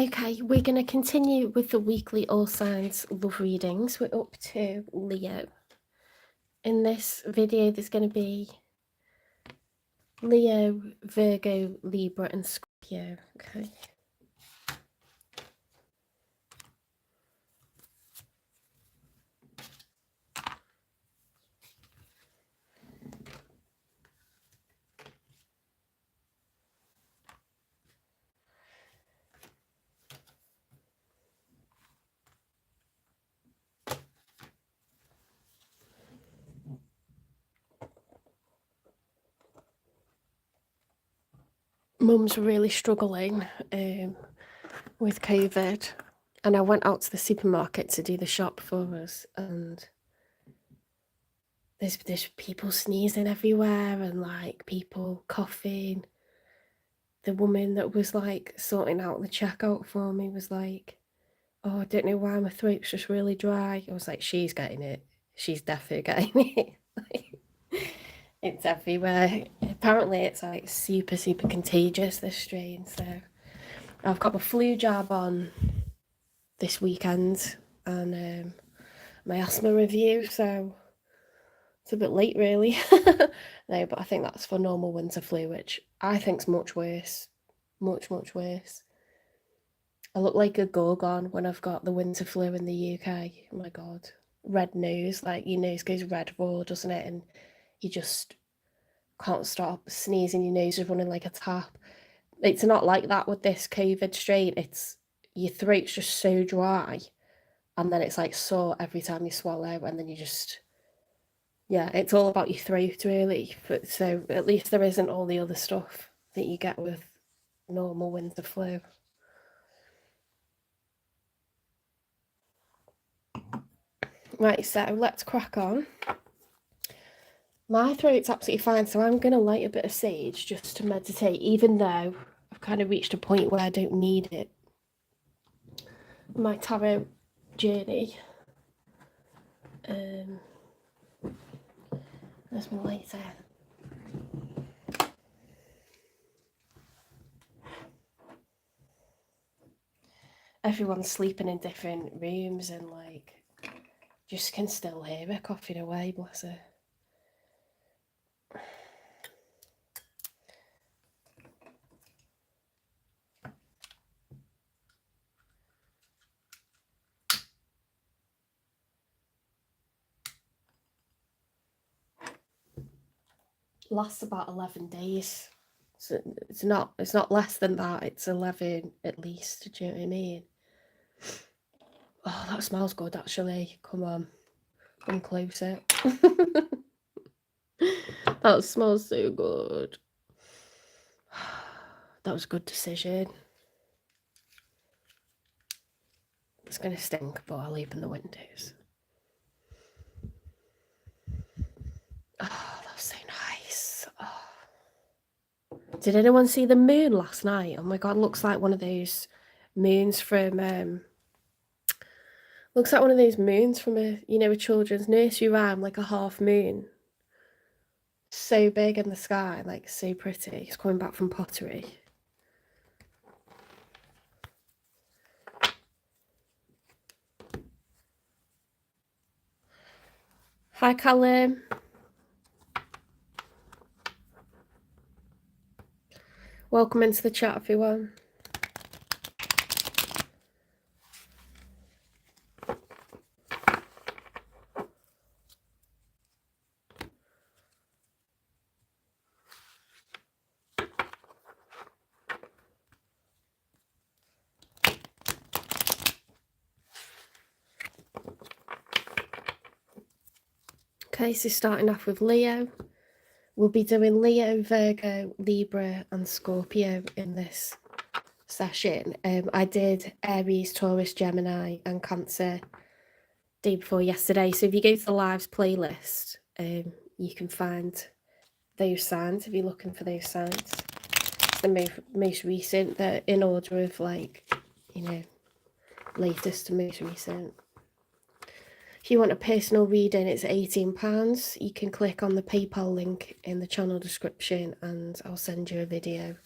Okay, we're going to continue with the weekly All Signs Love Readings. We're up to Leo. In this video, there's going to be Leo, Virgo, Libra and Scorpio. Okay. Mum's really struggling with COVID, and I went out to the supermarket to do the shop for us, and there's people sneezing everywhere and like people coughing. The woman that was like sorting out the checkout for me was like, "Oh, I don't know why my throat's just really dry." I was like, "She's getting it. She's definitely getting it." It's everywhere. Apparently it's like super contagious, this strain. So I've got my flu jab on this weekend and my asthma review, so it's a bit late really. No, but I think that's for normal winter flu, which I think's much worse. Much worse. I look like a gorgon when I've got the winter flu in the UK. Oh my god. Red nose, like your nose goes red raw, doesn't it? And you just can't stop sneezing, your nose is running like a tap. It's not like that with this COVID strain. It's your throat's just so dry, and then it's like sore every time you swallow, and then you just, yeah, it's all about your throat really. But so at least there isn't all the other stuff that you get with normal winter flu. Right, so let's crack on. My throat's absolutely fine, so I'm going to light a bit of sage just to meditate, even though I've kind of reached a point where I don't need it. My tarot journey. There's my lighter. Everyone's sleeping in different rooms and like just can still hear her coughing away, bless her. Lasts about 11 days. So it's not less than that, it's 11 at least, do you know what I mean? Oh, that smells good actually. Come on, come closer. That smells so good. That was a good decision. It's gonna stink, but I'll open the windows. Oh, that's so nice. Oh. Did anyone see the moon last night? Oh my god, looks like one of those moons from looks like one of those moons from a, you know, a children's nursery rhyme, like a half moon. So big in the sky, like so pretty. It's coming back from pottery. Hi, Callum. Welcome into the chat, everyone. Okay, so starting off with Leo. We'll be doing Leo, Virgo, Libra and Scorpio in this session. I did Aries, Taurus, Gemini and Cancer day before yesterday. So if you go to the lives playlist, you can find those signs if you're looking for those signs. It's the most recent. They're in order of like, you know, latest to most recent. If you want a personal reading, it's £18. You can click on the PayPal link in the channel description and I'll send you a video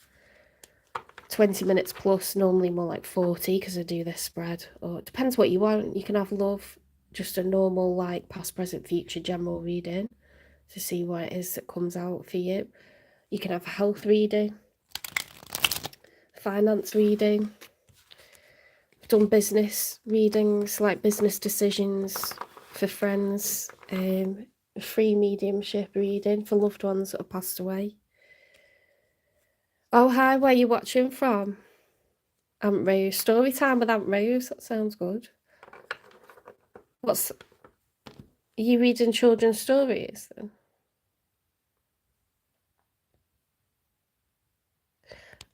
20 minutes plus, normally more like 40 because I do this spread. Or it depends what you want. You can have love, just a normal like past, present, future general reading to see what it is that comes out for you. You can have a health reading, finance reading. I've done business readings, like business decisions for friends, free mediumship reading for loved ones that have passed away. Oh, hi, where are you watching from? Aunt Rose. Story time with Aunt Rose. That sounds good. Are you reading children's stories then?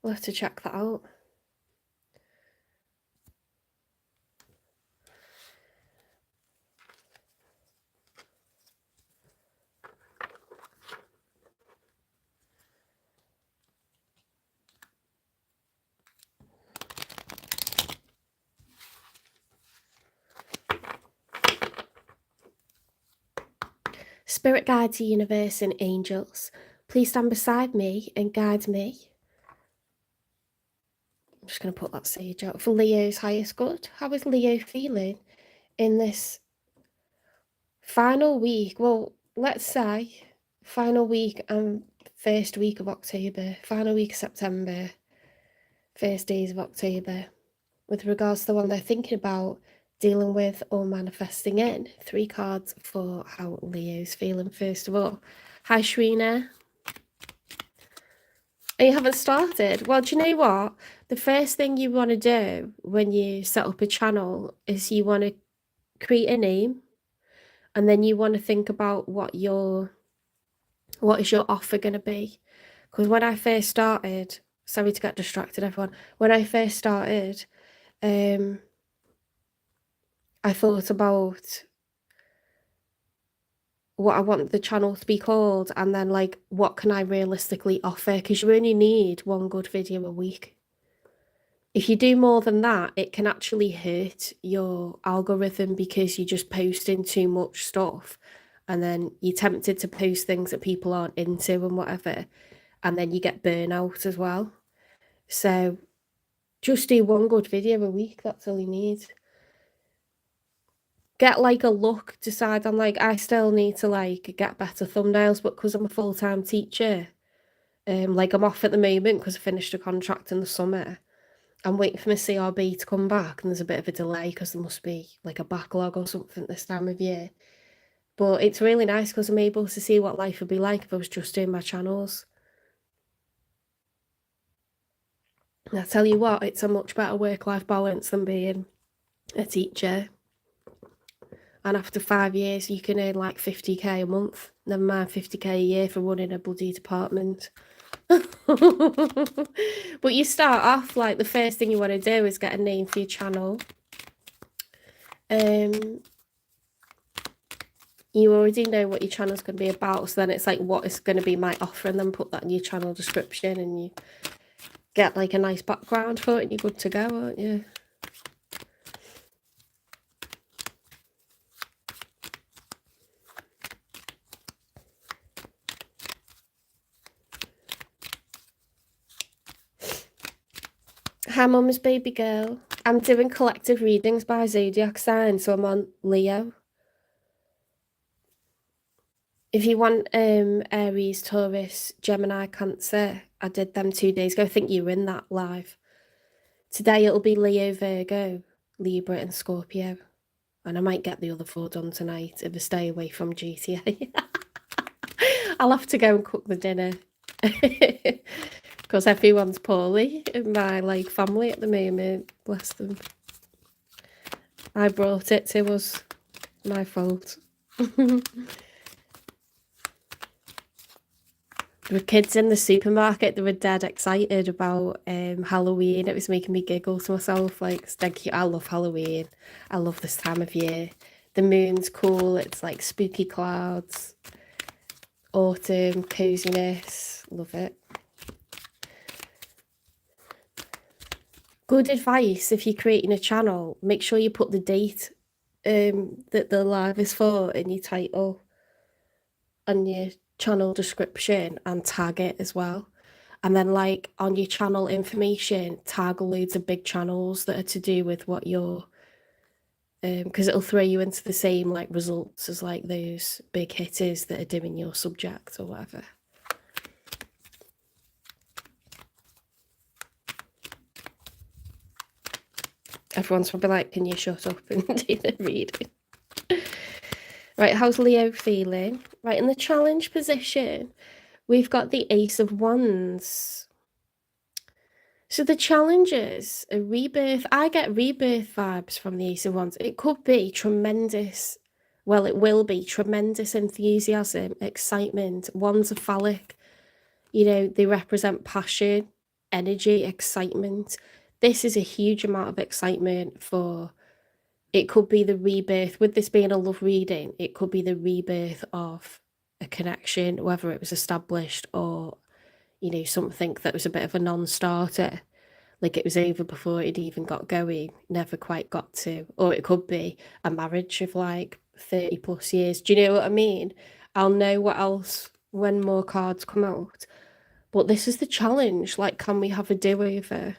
We'll have to check that out. Spirit guides, universe, and angels, please stand beside me and guide me. I'm just going to put that sage out for Leo's highest good. How is Leo feeling in this final week? Well, let's say final week and first week of October, final week of September, first days of October, with regards to the one they're thinking about dealing with or manifesting in. 3 cards for how Leo's feeling first of all. Hi, Shrina. Oh, you haven't started? Well, do you know what? The first thing you want to do when you set up a channel is you want to create a name, and then you want to think about what is your offer going to be. Because when I first started, sorry to get distracted, everyone. When I first started, I thought about what I want the channel to be called, and then like what can I realistically offer, because you only need 1 good video a week. If you do more than that, it can actually hurt your algorithm because you're just posting too much stuff, and then you're tempted to post things that people aren't into and whatever, and then you get burnout as well. So just do 1 good video a week. That's all you need. Get like a look, decide on like, I still need to like get better thumbnails, but because I'm a full-time teacher, like I'm off at the moment because I finished a contract in the summer. I'm waiting for my CRB to come back, and there's a bit of a delay because there must be like a backlog or something this time of year. But it's really nice because I'm able to see what life would be like if I was just doing my channels. And I tell you what, it's a much better work-life balance than being a teacher. And after 5 years, you can earn like 50k a month. Never mind 50k a year for running a bloody department. But you start off, like, the first thing you want to do is get a name for your channel. You already know what your channel's going to be about, so then it's like, what is going to be my offer, and then put that in your channel description, and you get like a nice background for it, and you're good to go, aren't you? Hi, Mum's baby girl. I'm doing collective readings by zodiac sign, so I'm on Leo. If you want Aries, Taurus, Gemini, Cancer, I did them 2 days ago. I think you were in that live. Today it'll be Leo, Virgo, Libra, and Scorpio. And I might get the other 4 done tonight if I stay away from GTA. I'll have to go and cook the dinner. Because everyone's poorly in my like family at the moment. Bless them. I brought it to us. My fault. There were kids in the supermarket that were dead excited about Halloween. It was making me giggle to myself. Like, thank you. I love Halloween. I love this time of year. The moon's cool. It's like spooky clouds. Autumn, coziness. Love it. Good advice if you're creating a channel. Make sure you put the date that the live is for in your title and your channel description, and tag it as well. And then like on your channel information, tag loads of big channels that are to do with what you're, because it'll throw you into the same like results as like those big hitters that are doing your subject or whatever. Everyone's probably like, can you shut up and do the reading? Right, how's Leo feeling? Right, in the challenge position, we've got the Ace of Wands. So the challenge is a rebirth. I get rebirth vibes from the Ace of Wands. It could be tremendous. Well, it will be tremendous enthusiasm, excitement. Wands are phallic. You know, they represent passion, energy, excitement. This is a huge amount of excitement for, it could be the rebirth. With this being a love reading, it could be the rebirth of a connection, whether it was established or, you know, something that was a bit of a non-starter. Like it was over before it even got going, never quite got to. Or it could be a marriage of like 30 plus years. Do you know what I mean? I'll know what else when more cards come out. But this is the challenge. Like, can we have a do-over?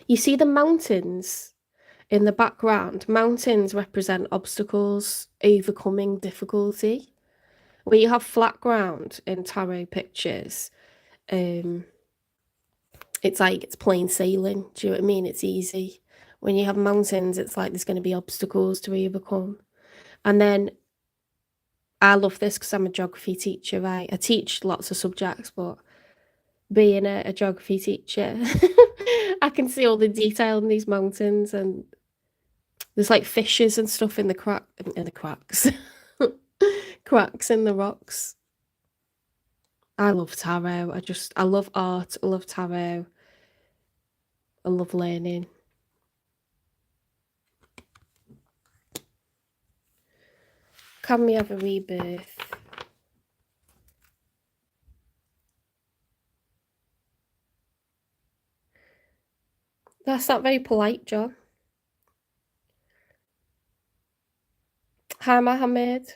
You see the mountains in the background? Mountains represent obstacles, overcoming difficulty. When you have flat ground in tarot pictures, it's like it's plain sailing. Do you know what I mean? It's easy. When you have mountains, it's like there's going to be obstacles to overcome. And then I love this because I'm a geography teacher, right? I teach lots of subjects, but being a geography teacher, I can see all the detail in these mountains, and there's like fishes and stuff in the cracks, cracks in the rocks. I love tarot. I love art. I love tarot. I love learning. Can we have a rebirth? That's not very polite, John. Hi, Mohammed.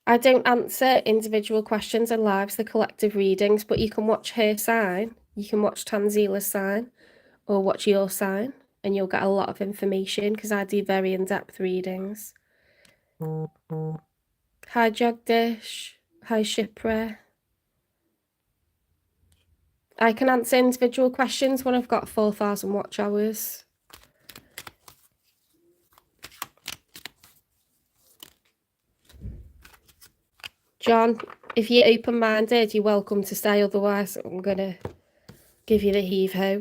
I don't answer individual questions in lives, the collective readings, but you can watch her sign. You can watch Tanzila's sign or watch your sign, and you'll get a lot of information because I do very in-depth readings. Hi, Jagdish. Hi, Shipra. I can answer individual questions when I've got 4,000 watch hours. John, if you're open-minded, you're welcome to stay. Otherwise, I'm going to give you the heave-ho.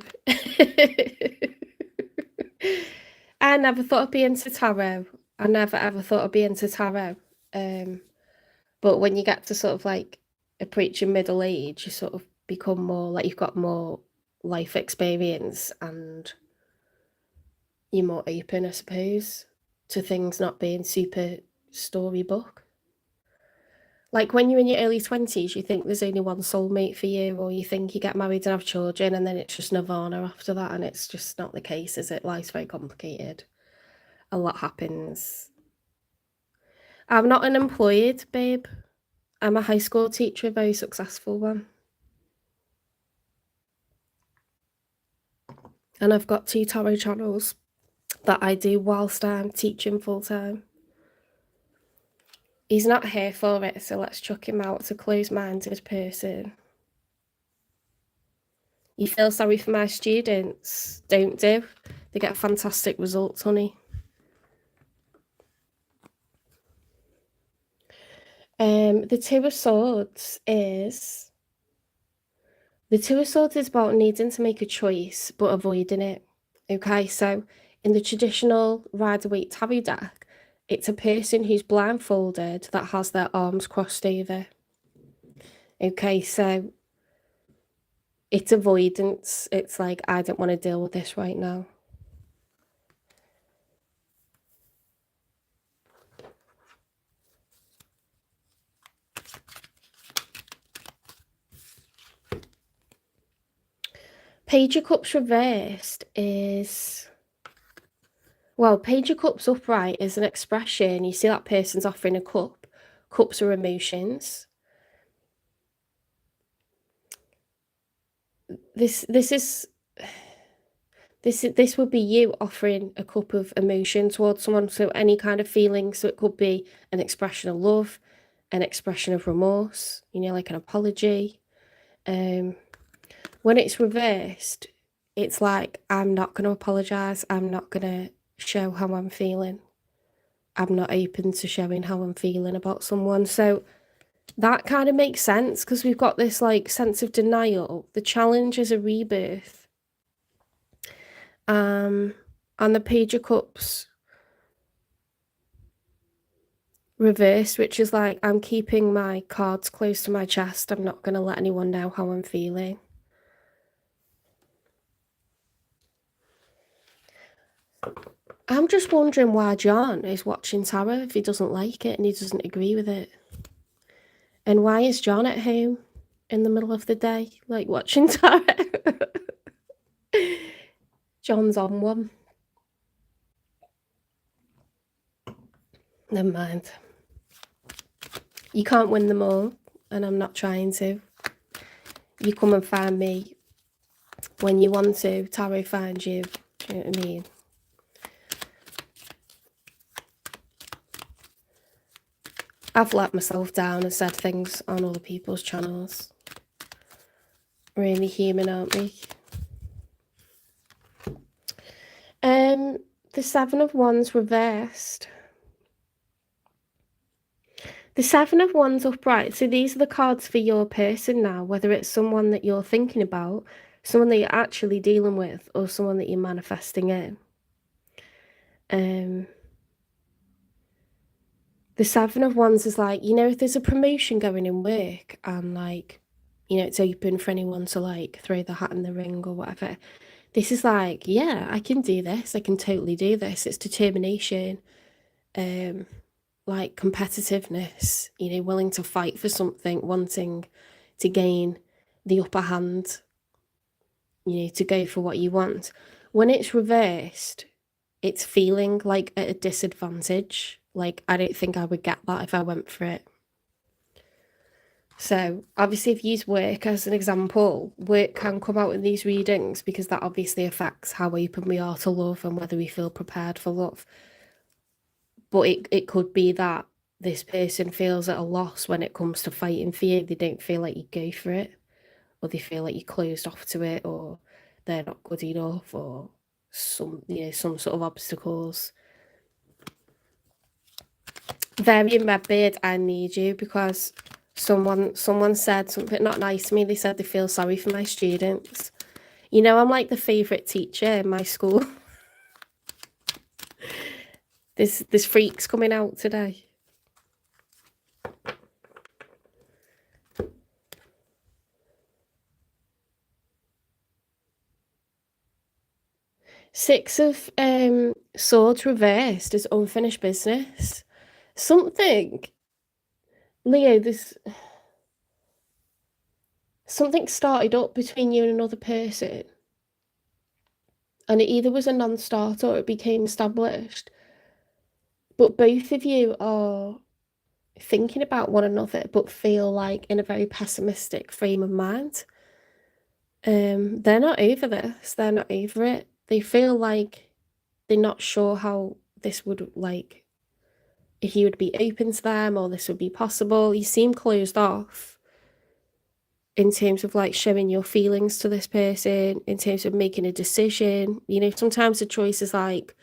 I never thought I'd be into tarot. I never, ever thought I'd be into tarot. But when you get to sort of like approaching middle age, you sort of become more like you've got more life experience and you're more open, I suppose, to things not being super storybook. Like when you're in your early 20s, you think there's only one soulmate for you, or you think you get married and have children, and then it's just nirvana after that, and it's just not the case, is it? Life's very complicated. A lot happens. I'm not unemployed, babe. I'm a high school teacher, a very successful one. And I've got 2 tarot channels that I do whilst I'm teaching full-time. He's not here for it, so let's chuck him out. It's a closed-minded person. You feel sorry for my students? Don't do. They get fantastic results, honey. The Two of Swords is... The Two of Swords is about needing to make a choice, but avoiding it. Okay, so in the traditional Rider-Waite tarot deck, it's a person who's blindfolded that has their arms crossed over. Okay, so it's avoidance. It's like, I don't want to deal with this right now. Page of Cups reversed is... Well, Page of Cups upright is an expression. You see that person's offering a cup. Cups are emotions. this would be you offering a cup of emotion towards someone, so any kind of feeling. So it could be an expression of love, an expression of remorse, you know, like an apology. When it's reversed, it's like, I'm not going to apologize. I'm not going to show how I'm feeling. I'm not open to showing how I'm feeling about someone. So that kind of makes sense, because we've got this like sense of denial. The challenge is a rebirth. And the Page of Cups reversed, which is like, I'm keeping my cards close to my chest. I'm not going to let anyone know how I'm feeling. I'm just wondering why John is watching tarot if he doesn't like it and he doesn't agree with it. And why is John at home in the middle of the day, like watching tarot? John's on one. Never mind. You can't win them all, and I'm not trying to. You come and find me when you want to. Tarot finds you. Do you know what I mean? I've let myself down and said things on other people's channels. Really human, aren't we? The Seven of Wands reversed. The Seven of Wands upright. So these are the cards for your person now, whether it's someone that you're thinking about, someone that you're actually dealing with, or someone that you're manifesting in. The Seven of Wands is like, you know, if there's a promotion going in work and like, you know, it's open for anyone to like throw the hat in the ring or whatever. This is like, yeah, I can do this. I can totally do this. It's determination, like competitiveness, you know, willing to fight for something, wanting to gain the upper hand, you know, to go for what you want. When it's reversed, it's feeling like at a disadvantage. Like, I don't think I would get that if I went for it. So obviously, if you use work as an example, work can come out in these readings because that obviously affects how open we are to love and whether we feel prepared for love. But it could be that this person feels at a loss when it comes to fighting for you. They don't feel like you go for it, or they feel like you're closed off to it, or they're not good enough, or some, you know, some sort of obstacles. Very in red beard, I need you, because someone said something not nice to me. They said they feel sorry for my students. You know, I'm like the favourite teacher in my school. There's freaks coming out today. Six of Swords reversed is unfinished business. Something, Leo, this something started up between you and another person, and it either was a non-starter or it became established. But both of you are thinking about one another, but feel like in a very pessimistic frame of mind. They're not over this. They're not over it. They feel like they're not sure how this would, like, if you would be open to them or this would be possible. You seem closed off in terms of like showing your feelings to this person, in terms of making a decision. You know, sometimes the choice is like,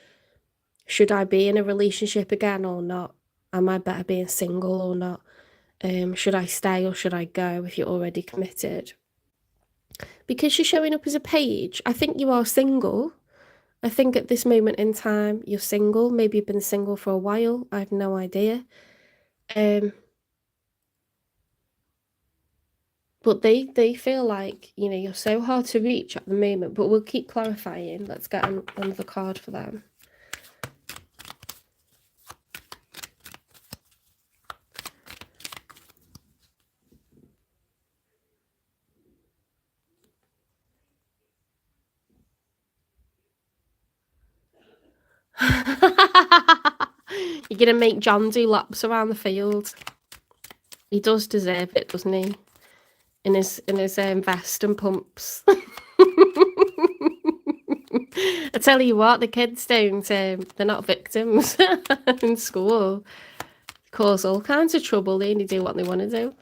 should I be in a relationship again or not? Am I better being single or not? Should I stay or should I go if you're already committed? Because you're showing up as a page, I think you are single. I think at this moment in time, you're single. Maybe you've been single for a while. I have no idea. But they feel like, you know, you're so hard to reach at the moment, but we'll keep clarifying. Let's get another card for them. You're going to make John do laps around the field. He does deserve it, doesn't he? in his vest and pumps. I tell you what, the kids don't. They're not victims in school. They cause all kinds of trouble. They only do what they want to do.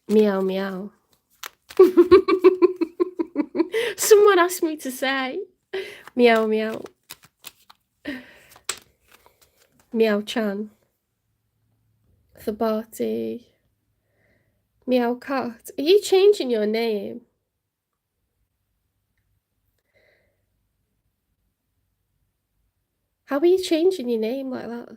Meow meow. Someone asked me to say meow meow. Meow Chan. Thabati. Meow Cat. Are you changing your name? How are you changing your name like that?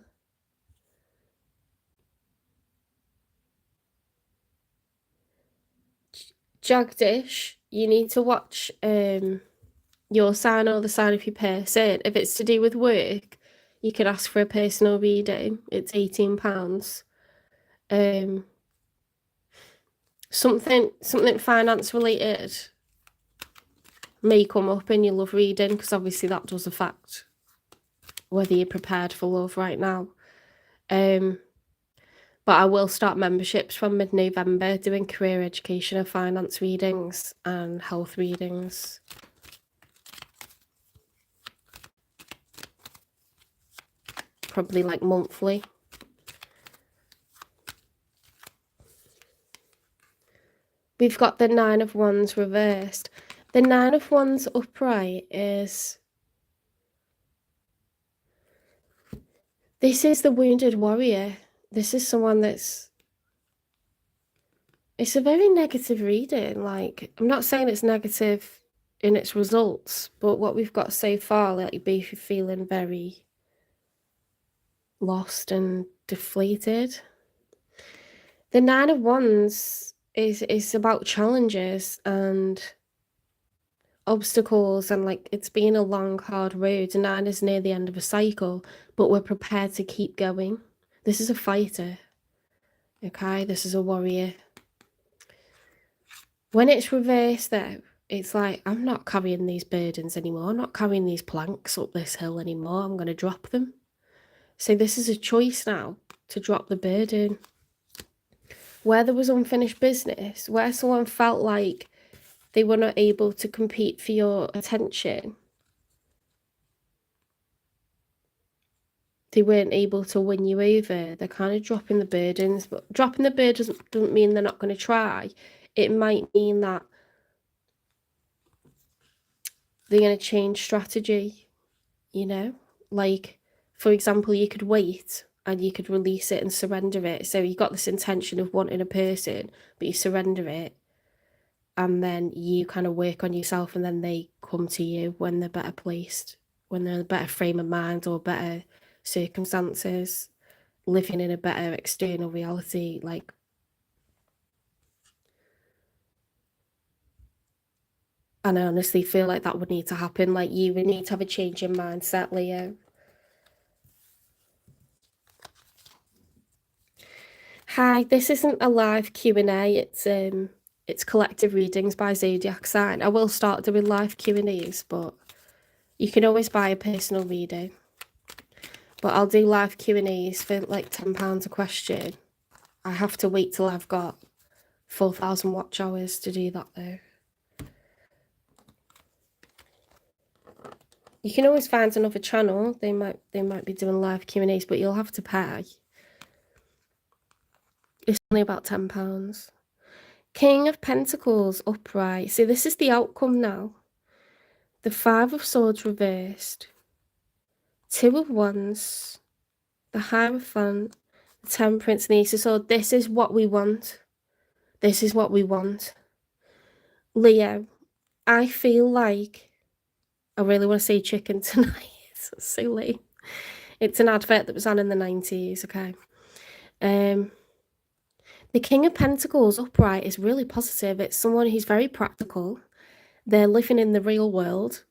Jagdish, you need to watch your sign or the sign of your person. If it's to do with work, you could ask for a personal reading. It's £18. Something finance related may come up in your love reading, because obviously that does affect whether you're prepared for love right now. But I will start memberships from mid-November, doing career education and finance readings and health readings. Probably like monthly. We've got the Nine of Wands reversed. The Nine of Wands upright is... This is the wounded warrior. This is someone that's... It's a very negative reading. Like, I'm not saying it's negative in its results, but what we've got so far, like, be feeling very lost and deflated. The Nine of Wands is about challenges and obstacles, and like, it's been a long, hard road. Nine is near the end of a cycle, but we're prepared to keep going. This is a fighter. Okay, this is a warrior. When it's reversed though, it's like, I'm not carrying these burdens anymore. I'm not carrying these planks up this hill anymore. I'm going to drop them. So this is a choice now to drop the burden. Where there was unfinished business, where someone felt like they were not able to compete for your attention, they weren't able to win you over, they're kind of dropping the burdens. But dropping the burdens doesn't mean they're not going to try. It might mean that they're going to change strategy, you know? Like, for example, you could wait and you could release it and surrender it. So you got this intention of wanting a person, but you surrender it, and then you kind of work on yourself, and then they come to you when they're better placed, when they're in a better frame of mind or better circumstances, living in a better external reality. Like, and I honestly feel like that would need to happen. Like, you would need to have a change in mindset, Leo. Hi, this isn't a live Q&A. It's collective readings by zodiac sign. I will start doing live Q&As, but you can always buy a personal reading. But I'll do live Q&As for like £10 a question. I have to wait till I've got 4,000 watch hours to do that though. You can always find another channel. They might be doing live Q&As, but you'll have to pay. It's only about £10. King of Pentacles upright. So this is the outcome now. The Five of Swords reversed. Two of Wands. The Hierophant. The Temperance and the Ace of Swords. This is what we want. This is what we want. Leo, I feel like... I really want to say chicken tonight. It's so late. It's an advert that was on in the 90s, okay? The King of Pentacles upright is really positive. It's someone who's very practical. They're living in the real world.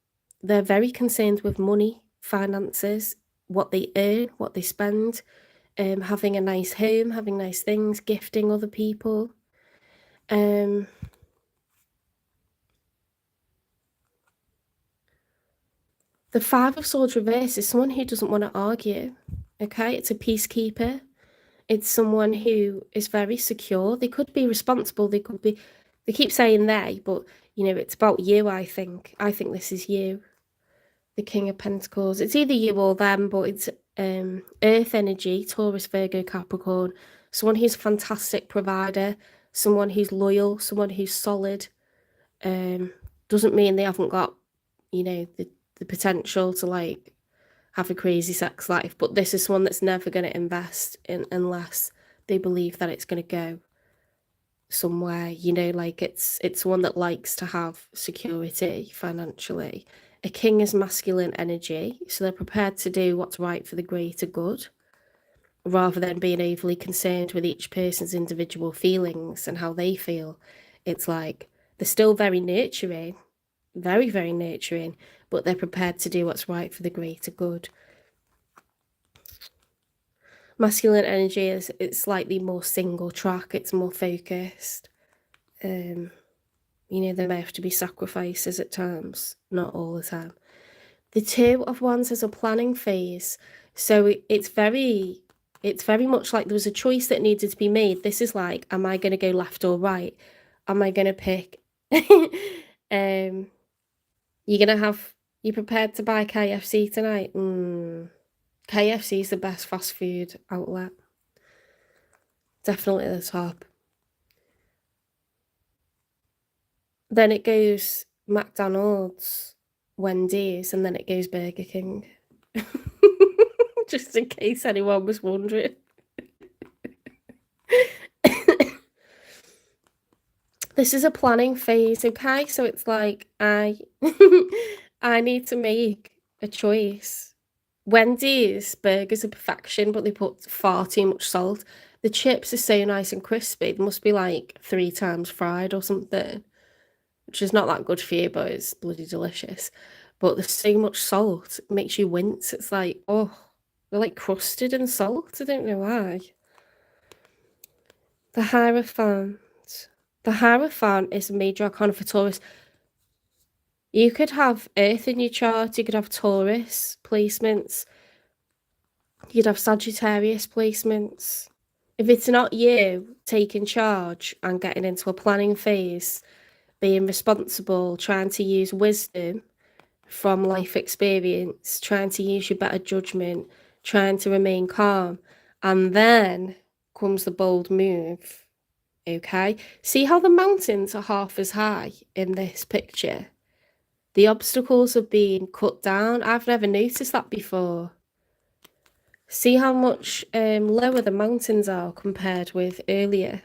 They're very concerned with money, finances, what they earn, what they spend, having a nice home, having nice things, gifting other people. The Five of Swords reverse is someone who doesn't want to argue. Okay, it's a peacekeeper. It's someone who is very secure. They could be responsible. They could be. They keep saying they, but you know, it's about you. I think this is you. The King of Pentacles. It's either you or them, but it's Earth energy, Taurus, Virgo, Capricorn. Someone who's a fantastic provider. Someone who's loyal. Someone who's solid. Doesn't mean they haven't got, you know, the potential to like have a crazy sex life, but this is someone that's never going to invest in unless they believe that it's going to go somewhere, you know, like it's one that likes to have security financially. A king is masculine energy, so they're prepared to do what's right for the greater good rather than being overly concerned with each person's individual feelings and how they feel. It's like they're still very nurturing, very, very nurturing, but they're prepared to do what's right for the greater good. Masculine energy it's slightly more single track, it's more focused. You know, there may have to be sacrifices at times, not all the time. The Two of Wands is a planning phase, so it's very much like there was a choice that needed to be made. This is like, am I going to go left or right? Am I going to pick? You're prepared to buy KFC tonight? KFC is the best fast food outlet. Definitely the top. Then it goes McDonald's, Wendy's, and then it goes Burger King. Just in case anyone was wondering. This is a planning phase, okay? So it's like I need to make a choice. Wendy's burgers are perfection, but they put far too much salt. The chips are so nice and crispy. They must be like 3 times fried or something, which is not that good for you, but it's bloody delicious. But there's so much salt, it makes you wince. It's like, oh, they're like crusted in salt. I don't know why. The Hierophant. The Hierophant is a major arcana for Taurus. You could have Earth in your chart, you could have Taurus placements, you could have Sagittarius placements. If it's not you taking charge and getting into a planning phase, being responsible, trying to use wisdom from life experience, trying to use your better judgment, trying to remain calm, and then comes the bold move. Okay, see how the mountains are half as high in this picture? The obstacles are being cut down. I've never noticed that before. See how much lower the mountains are compared with earlier.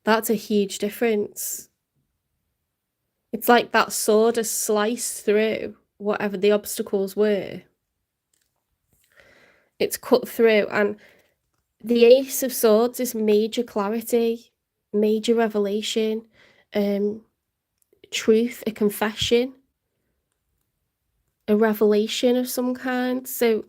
That's a huge difference. It's like that sword has sliced through whatever the obstacles were. It's cut through, and the Ace of Swords is major clarity, major revelation, truth, a confession, a revelation of some kind. So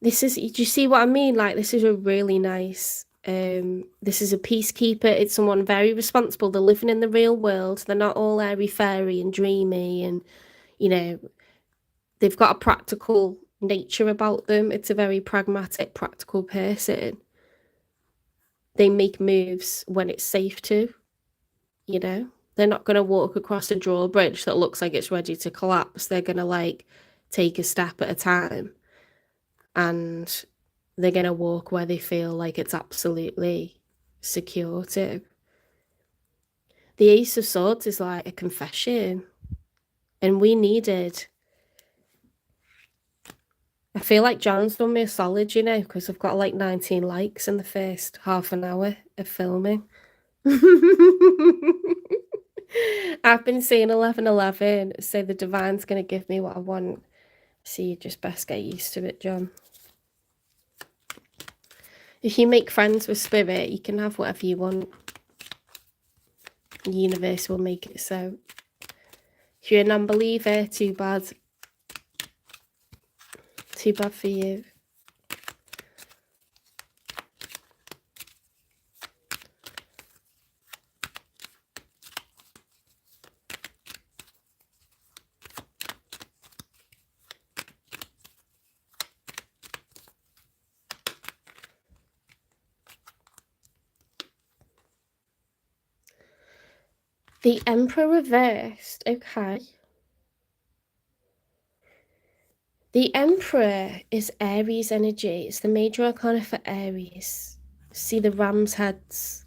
this is, do you see what I mean? Like, this is a really nice, this is a peacekeeper. It's someone very responsible. They're living in the real world. They're not all airy-fairy and dreamy and, you know, they've got a practical nature about them. It's a very pragmatic, practical person. They make moves when it's safe to, you know. They're not going to walk across a drawbridge that looks like it's ready to collapse. They're going to, like, take a step at a time. And they're going to walk where they feel like it's absolutely secure to. The Ace of Swords is like a confession. And we needed... I feel like John's done me a solid, you know, because I've got like 19 likes in the first half an hour of filming. I've been seeing 1111, so the divine's going to give me what I want. So you just best get used to it, John. If you make friends with spirit, you can have whatever you want. The universe will make it so. If you're a non-believer, too bad. too bad for you. The Emperor reversed, okay. The Emperor is Aries energy. It's the major arcana for Aries. See the ram's heads.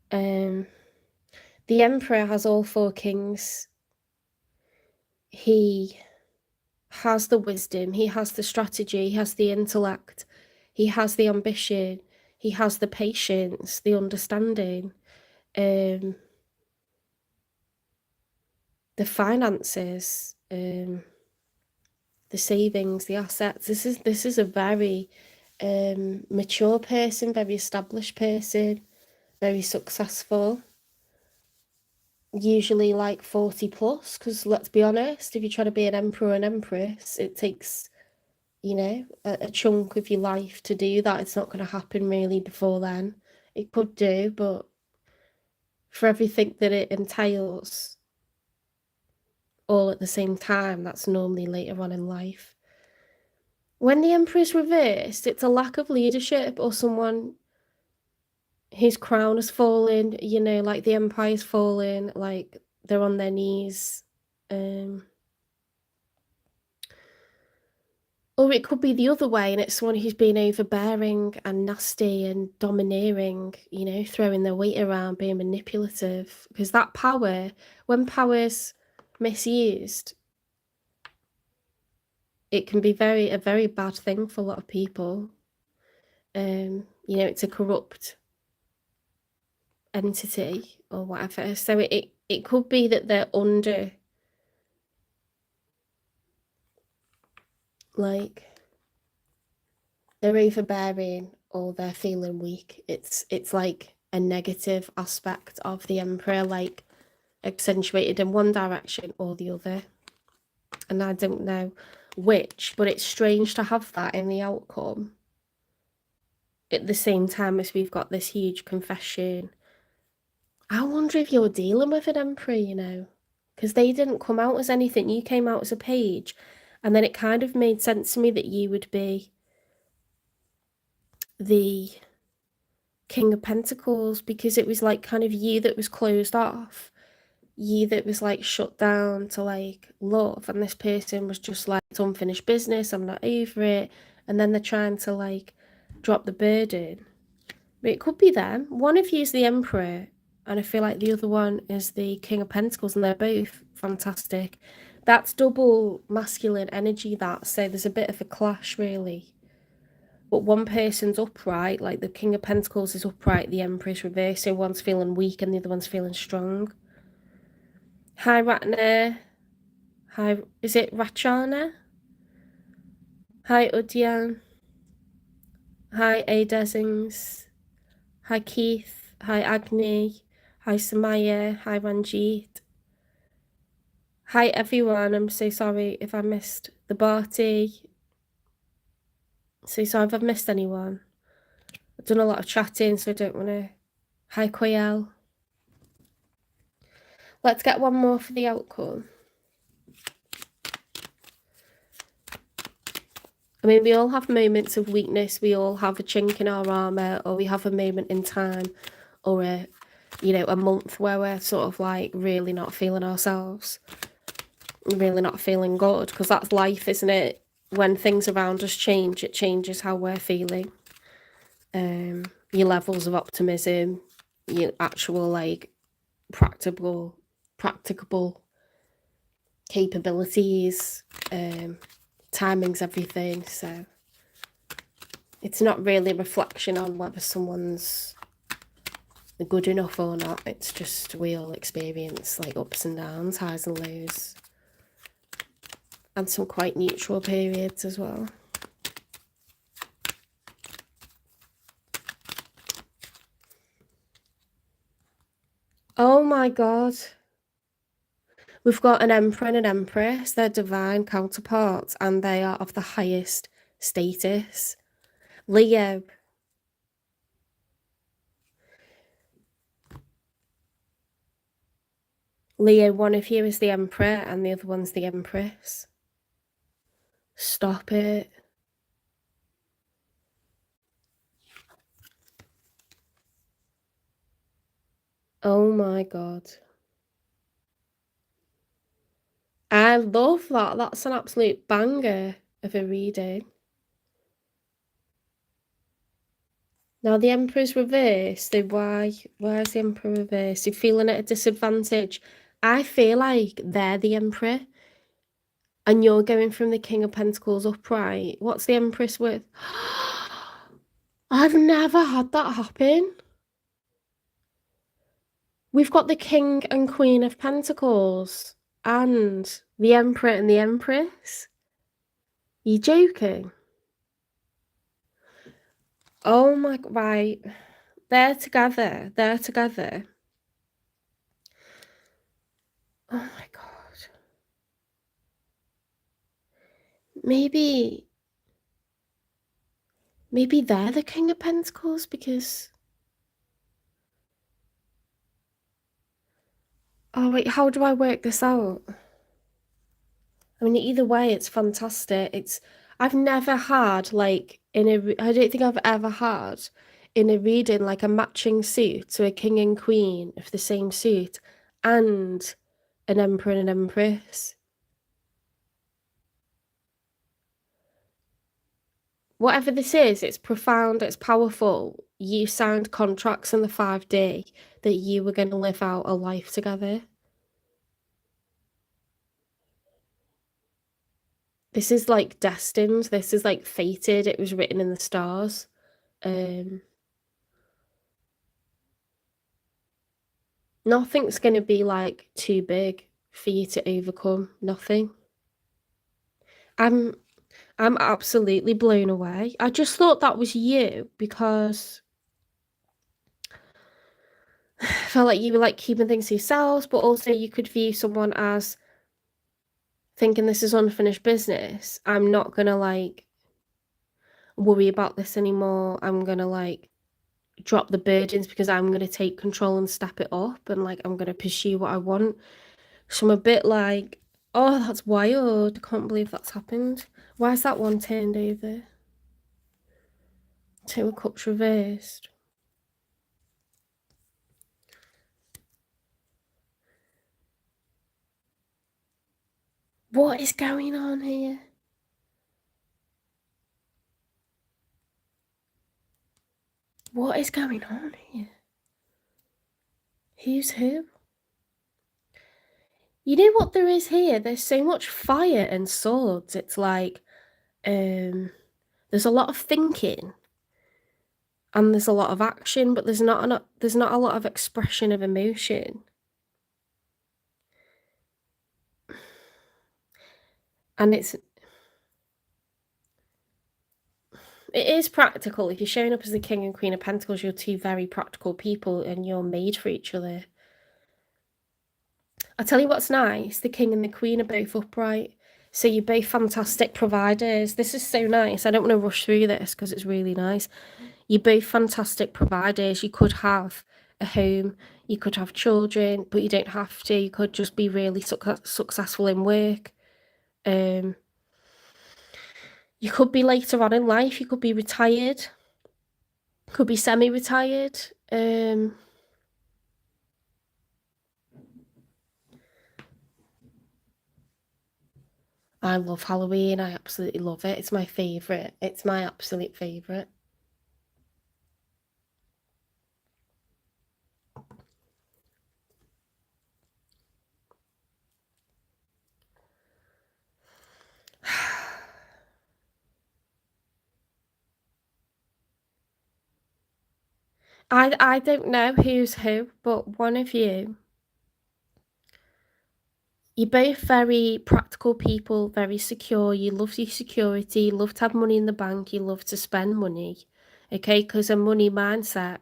The Emperor has all four kings. He has the wisdom, he has the strategy, he has the intellect, he has the ambition, he has the patience, the understanding, the finances, the savings, the assets. This is a very mature person, very established person, very successful, usually like 40 plus, because let's be honest, if you're trying to be an emperor and empress, it takes, you know, a chunk of your life to do that. It's not going to happen really before then. It could do, but for everything that it entails all at the same time, that's normally later on in life. When the Emperor's reversed, it's a lack of leadership or someone whose crown has fallen, you know, like the Empire's fallen, like they're on their knees. Or it could be the other way, and it's someone who's been overbearing and nasty and domineering, you know, throwing their weight around, being manipulative. Because that power, when power's misused, it can be a very bad thing for a lot of people. You know, it's a corrupt entity or whatever. So it could be that they're under, like, they're overbearing or they're feeling weak. It's like a negative aspect of the Emperor, like accentuated in one direction or the other. And I don't know which, but it's strange to have that in the outcome at the same time as we've got this huge confession. I wonder if you're dealing with an Emperor, you know, because they didn't come out as anything. You came out as a page, and then it kind of made sense to me that you would be the King of Pentacles, because it was like kind of you that was closed off, you that was like shut down to like love, and this person was just like, it's unfinished business, I'm not over it, and then they're trying to like drop the burden. But it could be them. One of you is the Emperor, and I feel like the other one is the King of Pentacles, and they're both fantastic. That's double masculine energy, that, so there's a bit of a clash really. But one person's upright, like the King of Pentacles is upright, the Emperor's reversed, so one's feeling weak and the other one's feeling strong. Hi Ratner. Hi, is it Rachana? Hi Udyan. Hi Adesings. Hi Keith. Hi Agni. Hi Samaya. Hi Ranjit. Hi everyone, I'm so sorry if I missed the Barty. So sorry if I've missed anyone. I've done a lot of chatting, so I don't want to... Hi Quayle. Let's get one more for the outcome. I mean, we all have moments of weakness. We all have a chink in our armour, or we have a moment in time, or a, you know, a month where we're sort of like really not feeling ourselves, really not feeling good, because that's life, isn't it? When things around us change, it changes how we're feeling. Your levels of optimism, your actual like practicable capabilities, timing's everything. So it's not really a reflection on whether someone's good enough or not. It's just we all experience like ups and downs, highs and lows, and some quite neutral periods as well. Oh my god. We've got an emperor and an empress. They're divine counterparts and they are of the highest status. Leo. Leo, one of you is the emperor and the other one's the empress. Stop it. Oh my God. I love that. That's an absolute banger of a reading. Now the Emperor's reversed. Where's the Emperor reversed? You're feeling at a disadvantage. I feel like they're the Emperor and you're going from the King of Pentacles upright. What's the Empress with? I've never had that happen. We've got the King and Queen of Pentacles and the Emperor and the Empress. You joking? Oh my, right. They're together. They're together. Oh my God. Maybe they're the King of Pentacles because... Oh wait, how do I work this out? I mean, either way, it's fantastic. I've never had, like, I don't think I've ever had in a reading, like, a matching suit to a king and queen of the same suit and an emperor and an empress. Whatever this is, it's profound, it's powerful. You signed contracts in the 5D that you were going to live out a life together. This is like destined. This is like fated. It was written in the stars. Nothing's going to be like too big for you to overcome. Nothing. I'm absolutely blown away. I just thought that was you because I felt like you were like keeping things to yourselves, but also you could view someone as thinking this is unfinished business. I'm not gonna like worry about this anymore. I'm gonna like drop the burdens because I'm gonna take control and step it up and like I'm gonna pursue what I want. So I'm a bit like, oh, that's wild. I can't believe that's happened. Why is that one turned over? Two of Cups reversed. What is going on here? What is going on here? Who's who? You know what there is here? There's so much fire and swords. It's like, there's a lot of thinking and there's a lot of action, but there's not a lot of expression of emotion. And it is practical. If you're showing up as the King and Queen of Pentacles, you're two very practical people and you're made for each other. I'll tell you what's nice. The King and the Queen are both upright. So you're both fantastic providers. This is so nice. I don't want to rush through this because it's really nice. You're both fantastic providers. You could have a home, you could have children, but you don't have to. You could just be really successful in work. You could be later on in life, you could be retired, could be semi-retired. I love Halloween. I absolutely love it. It's my favourite. It's my absolute favourite. I don't know who's who, but one of you. You're both very practical people, very secure. You love your security, you love to have money in the bank, you love to spend money. Okay, because a money mindset,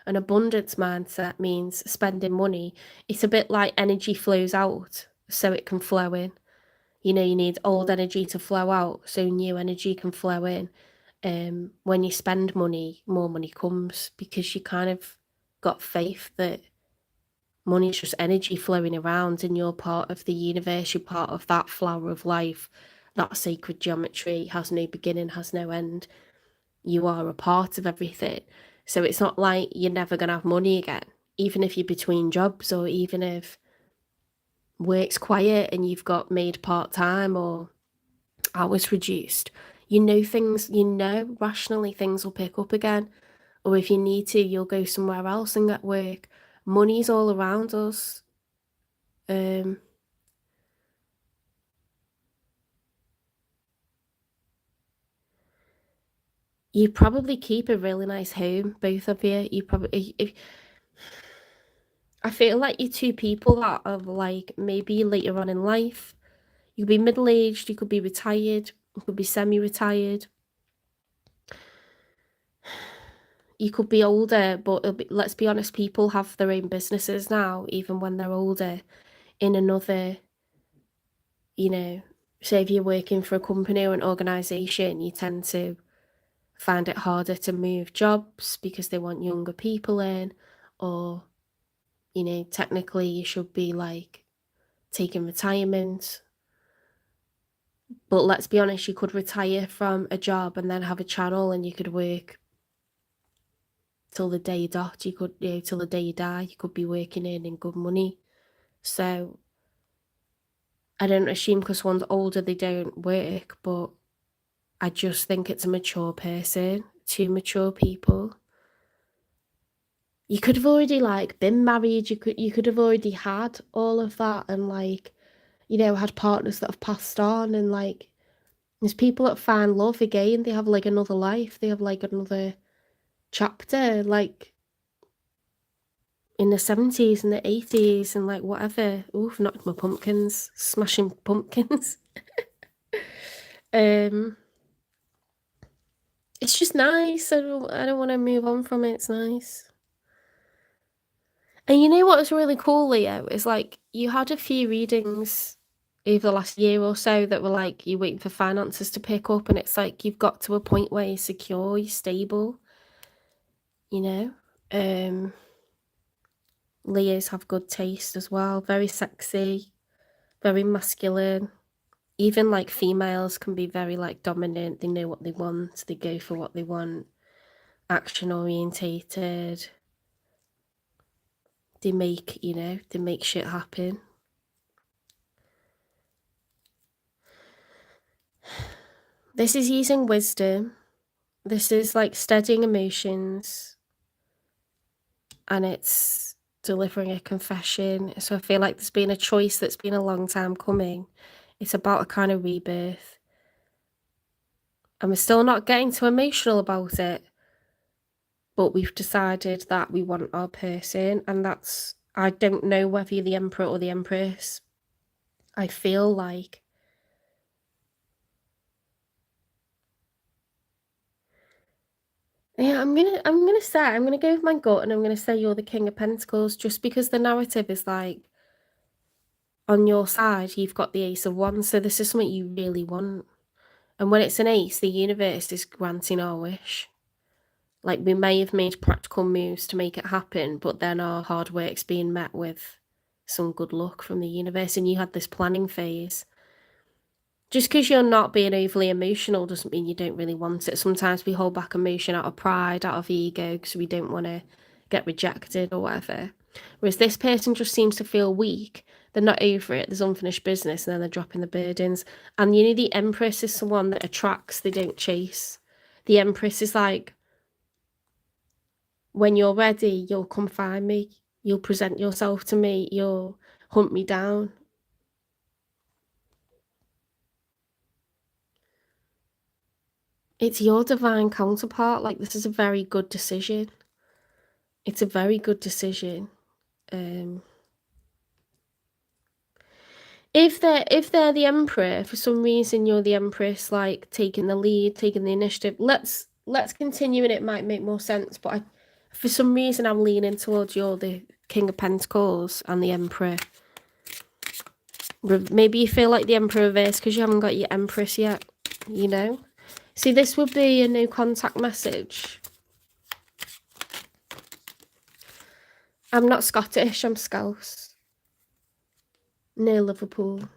an abundance mindset means spending money. It's a bit like energy flows out. so it can flow in. You know, you need old energy to flow out so new energy can flow in. When you spend money, more money comes because you kind of got faith that money is just energy flowing around and you're part of the universe, you're part of that flower of life. That sacred geometry has no beginning, has no end. You are a part of everything. So it's not like you're never going to have money again, even if you're between jobs or even if work's quiet and you've got made part-time or hours reduced. You know rationally things will pick up again. Or if you need to, you'll go somewhere else and get work. Money's all around us. You probably keep a really nice home, both of you. You probably, if I feel like you're two people that are like maybe later on in life. You could be middle-aged, you could be retired, you could be semi-retired. You could be older, but let's be honest, people have their own businesses now, even when they're older, in another, you know, say if you're working for a company or an organisation, you tend to find it harder to move jobs because they want younger people in, or, you know, technically you should be like taking retirement. But let's be honest, you could retire from a job and then have a channel and you could work till the day dot. You could, you know, till the day you die, you could be working in good money. So I don't assume because one's older they don't work, but I just think it's a mature person, two mature people. You could have already like been married, you could have already had all of that and like, you know, had partners that have passed on and like there's people that find love again, they have like another life, they have like another chapter, like in the 70s and the 80s and like whatever. Oof, knocked my pumpkins, smashing pumpkins. It's just nice. I don't want to move on from it. It's nice. And you know what's really cool, Leo, is like you had a few readings over the last year or so that were like you're waiting for finances to pick up, and it's like you've got to a point where you're secure, you're stable, you know. Leos have good taste as well, very sexy, very masculine. Even like females can be very like dominant, they know what they want, they go for what they want, action orientated. They make, you know, they make shit happen. This is using wisdom. This is like studying emotions. And it's delivering a confession. So I feel like there's been a choice that's been a long time coming. It's about a kind of rebirth. And we're still not getting too emotional about it. But we've decided that we want our person. And that's, I don't know whether you're the Emperor or the Empress. I feel like yeah, I'm gonna go with my gut and I'm gonna say you're the King of Pentacles just because the narrative is like on your side, you've got the Ace of Wands, so this is something you really want. And when it's an ace, the universe is granting our wish. Like we may have made practical moves to make it happen, but then our hard work's being met with some good luck from the universe, and you had this planning phase. Just because you're not being overly emotional doesn't mean you don't really want it. Sometimes we hold back emotion out of pride, out of ego, because we don't want to get rejected or whatever. Whereas this person just seems to feel weak. They're not over it. There's unfinished business, and then they're dropping the burdens. And you know, the Empress is someone that attracts, they don't chase. The Empress is like, when you're ready, you'll come find me. You'll present yourself to me. You'll hunt me down. It's your divine counterpart. Like, this is a very good decision. It's a very good decision. If they're the Emperor, for some reason you're the Empress, like taking the lead, taking the initiative. Let's continue, and it might make more sense. But for some reason, I'm leaning towards you're the King of Pentacles and the Emperor. Maybe you feel like the Emperor reverse because you haven't got your Empress yet, you know? See, this would be a no contact message. I'm not Scottish, I'm Scouse. Near Liverpool.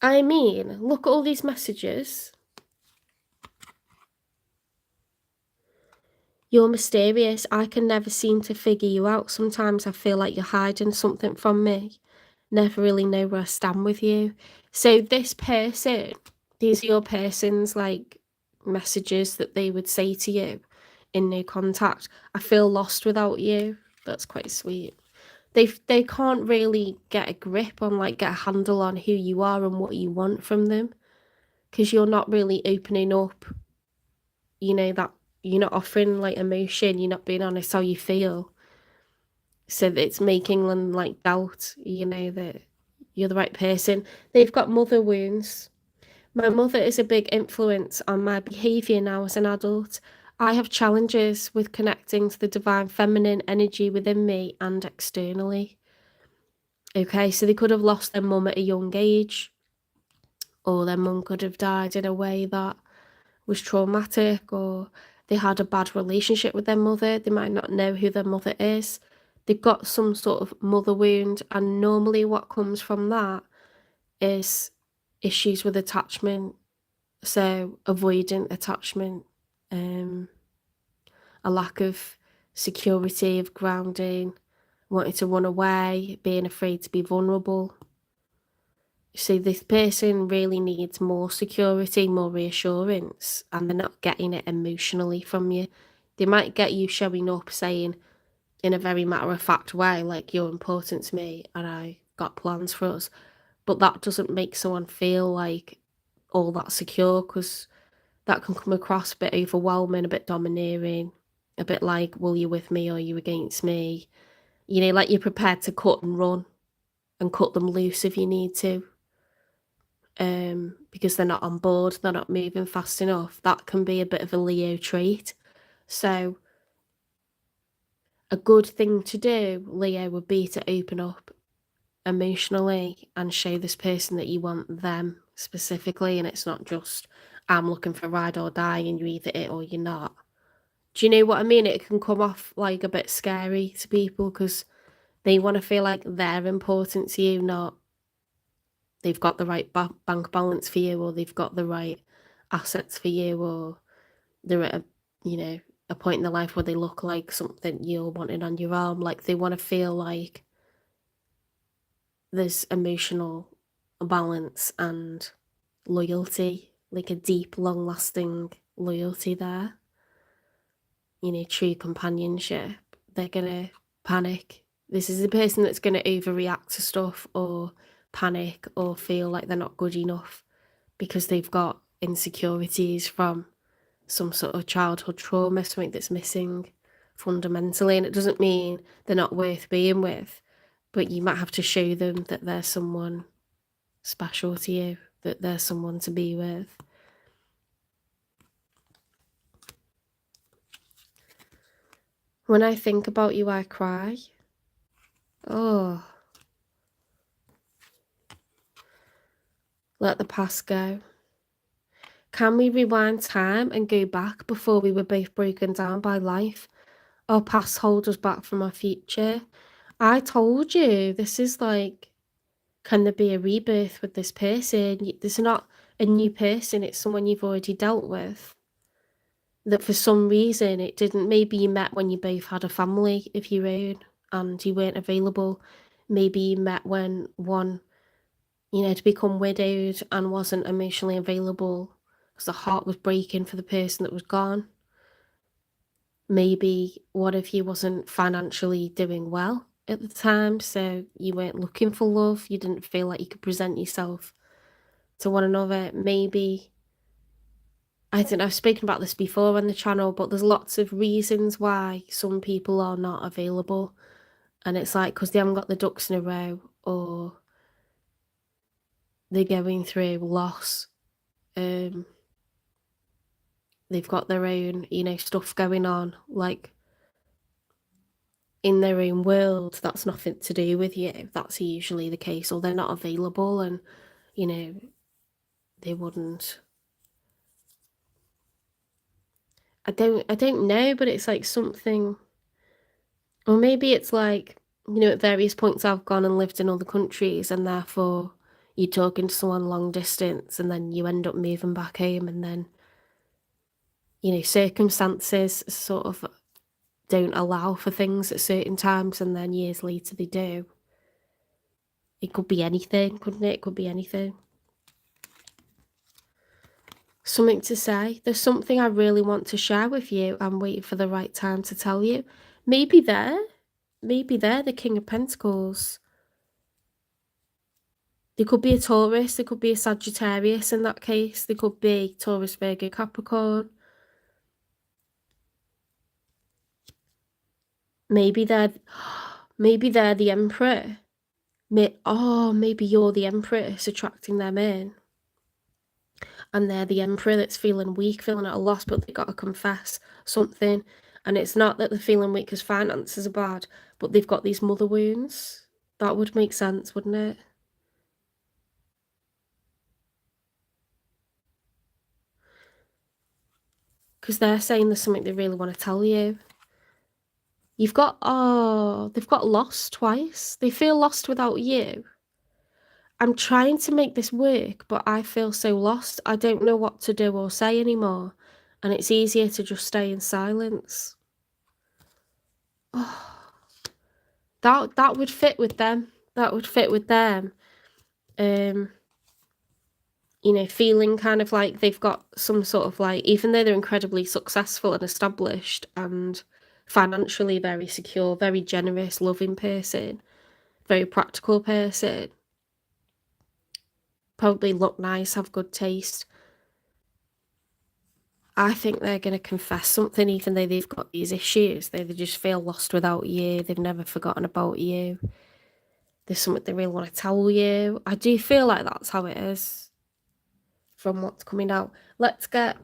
I mean, look at all these messages. You're mysterious. I can never seem to figure you out. Sometimes I feel like you're hiding something from me. Never really know where I stand with you. So this person, these are your person's like messages that they would say to you in no contact. I feel lost without you. That's quite sweet. They can't really get a grip on, like, get a handle on who you are and what you want from them, because you're not really opening up, you know, that you're not offering like emotion, you're not being honest how you feel. So it's making them like doubt, you know, that you're the right person. They've got mother wounds. My mother is a big influence on my behavior now as an adult. I have challenges with connecting to the divine feminine energy within me and externally. Okay, so they could have lost their mum at a young age, or their mum could have died in a way that was traumatic, or they had a bad relationship with their mother. They might not know who their mother is. They've got some sort of mother wound, and normally what comes from that is issues with attachment, so avoidant attachment, a lack of security, of grounding, wanting to run away, being afraid to be vulnerable. So this person really needs more security, more reassurance, and they're not getting it emotionally from you. They might get you showing up saying in a very matter-of-fact way, like, you're important to me and I got plans for us, but that doesn't make someone feel like all that secure, because that can come across a bit overwhelming, a bit domineering, a bit like, well, you with me or you against me? You know, like you're prepared to cut and run and cut them loose if you need to. Because they're not on board, they're not moving fast enough. That can be a bit of a Leo trait. So a good thing to do, Leo, would be to open up emotionally and show this person that you want them specifically, and it's not just, I'm looking for ride or die and you're either it or you're not. Do you know what I mean? It can come off like a bit scary to people because they want to feel like they're important to you, not they've got the right bank balance for you, or they've got the right assets for you, or they're at a, you know, a point in their life where they look like something you're wanting on your arm. Like, they want to feel like there's emotional balance and loyalty, like a deep, long-lasting loyalty there. You know, true companionship. They're gonna panic. This is the person that's gonna overreact to stuff, or panic, or feel like they're not good enough because they've got insecurities from some sort of childhood trauma, something that's missing fundamentally. And it doesn't mean they're not worth being with, but you might have to show them that there's someone special to you, that there's someone to be with. When I think about you, I cry. Oh, let the past go. Can we rewind time and go back before we were both broken down by life? Our past hold us back from our future. I told you, this is like, can there be a rebirth with this person? There's not a new person, it's someone you've already dealt with. That for some reason it didn't. Maybe you met when you both had a family of your own and you weren't available. Maybe you met when one, you know, to become widowed and wasn't emotionally available because the heart was breaking for the person that was gone. Maybe one of you wasn't financially doing well at the time, so you weren't looking for love. You didn't feel like you could present yourself to one another. Maybe, I don't know, I've spoken about this before on the channel, but there's lots of reasons why some people are not available. And it's like because they haven't got the ducks in a row, or they're going through loss. They've got their own, you know, stuff going on. Like, in their own world. That's nothing to do with you. That's usually the case, or they're not available, and you know they wouldn't. I don't know, but it's like something, or maybe it's like, at various points I've gone and lived in other countries, and therefore you're talking to someone long distance, and then you end up moving back home, and then circumstances sort of don't allow for things at certain times, and then years later they do. It could be anything, couldn't it? It could be anything. Something to say. There's something I really want to share with you. I'm waiting for the right time to tell you. Maybe they're the King of Pentacles. They could be a Taurus, they could be a Sagittarius in that case. They could be Taurus, Virgo, Capricorn. Maybe they're the Emperor. Maybe you're the Empress attracting them in. And they're the Emperor that's feeling weak, feeling at a loss, but they've got to confess something. And it's not that they're feeling weak because finances are bad, but they've got these mother wounds. That would make sense, wouldn't it? Because they're saying there's something they really want to tell you. They've got lost twice. They feel lost without you. I'm trying to make this work, but I feel so lost. I don't know what to do or say anymore. And it's easier to just stay in silence. Oh, that would fit with them. That would fit with them. Feeling kind of like they've got some sort of like, even though they're incredibly successful and established and financially very secure, very generous, loving person, very practical person, probably look nice, have good taste. I think they're going to confess something, even though they've got these issues. They just feel lost without you. They've never forgotten about you. There's something they really want to tell you. I do feel like that's how it is from what's coming out. Let's get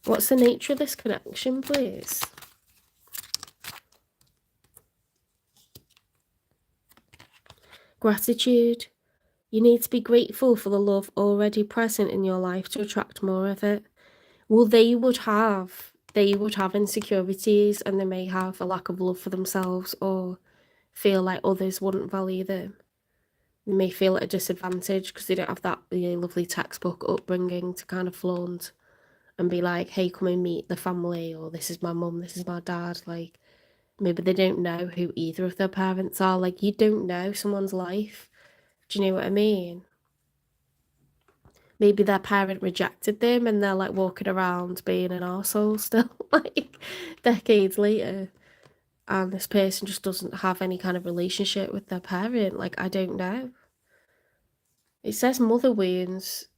what's the nature of this connection, please? Gratitude. You need to be grateful for the love already present in your life to attract more of it. Well, they would have insecurities, and they may have a lack of love for themselves, or feel like others wouldn't value them. They may feel at a disadvantage because they don't have that lovely textbook upbringing to kind of flaunt and be like, hey, come and meet the family, or this is my mum, this is my dad. Like, maybe they don't know who either of their parents are. Like, you don't know someone's life. Do you know what I mean? Maybe their parent rejected them and they're like walking around being an arsehole still, like decades later. And this person just doesn't have any kind of relationship with their parent. Like, I don't know. It says mother wounds.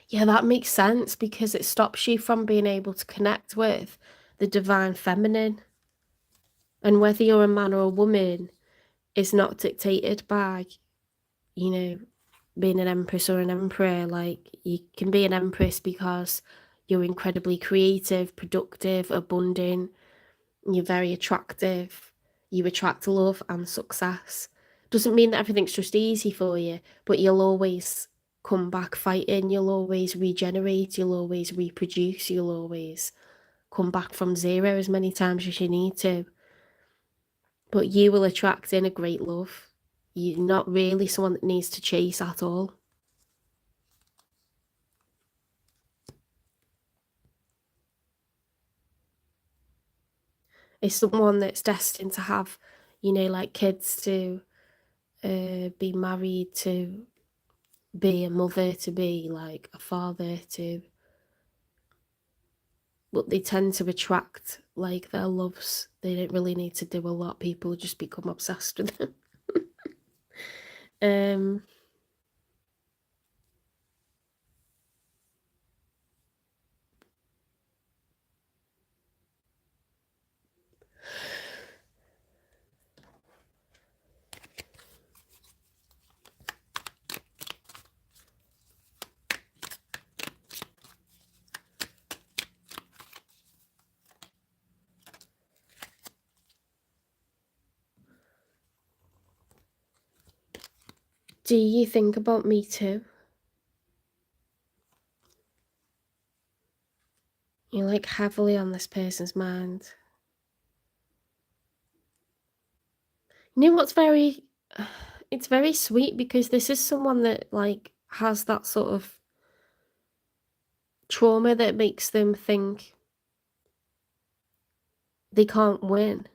Yeah, that makes sense because it stops you from being able to connect with the divine feminine. And whether you're a man or a woman is not dictated by, being an empress or an emperor. Like, you can be an empress because you're incredibly creative, productive, abundant, you're very attractive, you attract love and success. Doesn't mean that everything's just easy for you, but you'll always come back fighting, you'll always regenerate, you'll always reproduce, you'll always come back from zero as many times as you need to. But you will attract in a great love. You're not really someone that needs to chase at all. It's someone that's destined to have, like kids, to be married, to be a mother, to be like a father, to, but they tend to attract like their loves. They don't really need to do a lot. People just become obsessed with them. Do you think about me too? You're like heavily on this person's mind. You know what's very, it's very sweet because this is someone that like has that sort of trauma that makes them think they can't win.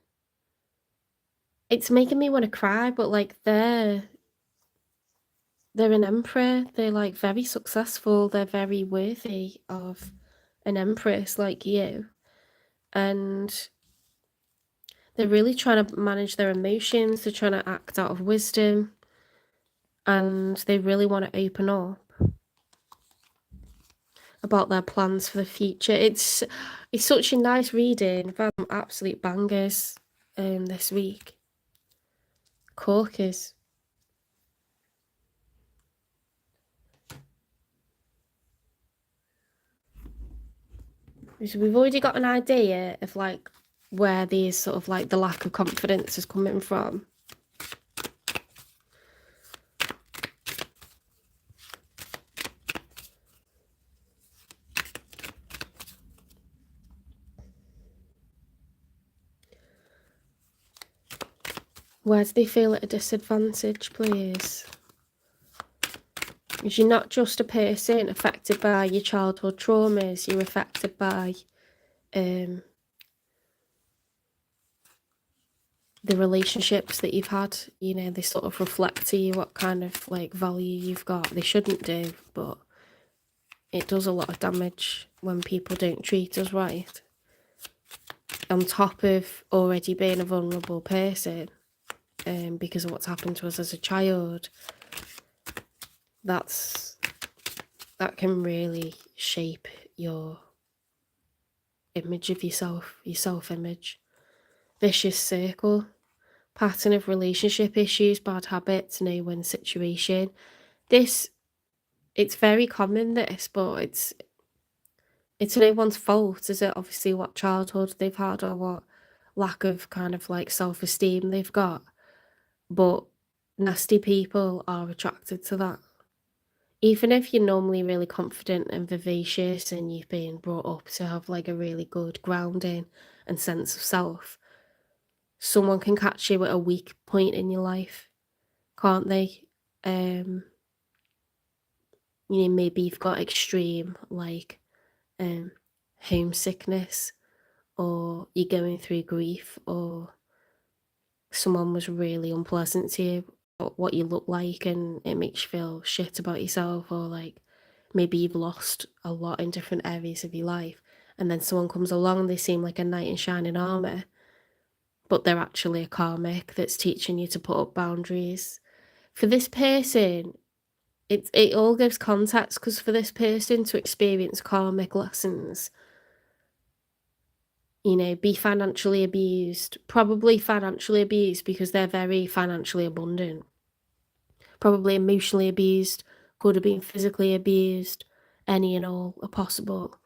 It's making me want to cry, but like they're an emperor. They're like very successful. They're very worthy of an empress like you. And they're really trying to manage their emotions. They're trying to act out of wisdom. And they really want to open up about their plans for the future. It's such a nice reading. I've had some absolute bangers this week. Corkers. So we've already got an idea of like where these sort of like the lack of confidence is coming from. Where do they feel at a disadvantage, please? Because you're not just a person affected by your childhood traumas, you're affected by the relationships that you've had. You know, they sort of reflect to you what kind of like value you've got. They shouldn't do, but it does a lot of damage when people don't treat us right. On top of already being a vulnerable person, because of what's happened to us as a child, that can really shape your image of yourself, your self-image. Vicious circle, pattern of relationship issues, bad habits, no-win situation. It's very common, this, but it's no one's fault, is it? Obviously what childhood they've had or what lack of kind of like self-esteem they've got. But nasty people are attracted to that. Even if you're normally really confident and vivacious and you've been brought up to have like a really good grounding and sense of self, someone can catch you at a weak point in your life, can't they? You know, maybe you've got extreme like homesickness, or you're going through grief, or someone was really unpleasant to you, what you look like, and it makes you feel shit about yourself, or like maybe you've lost a lot in different areas of your life, and then someone comes along and they seem like a knight in shining armor, but they're actually a karmic that's teaching you to put up boundaries. For this person, it all gives context, because for this person to experience karmic lessons, you know, be financially abused, probably financially abused because they're very financially abundant, probably emotionally abused, could have been physically abused, any and all are possible.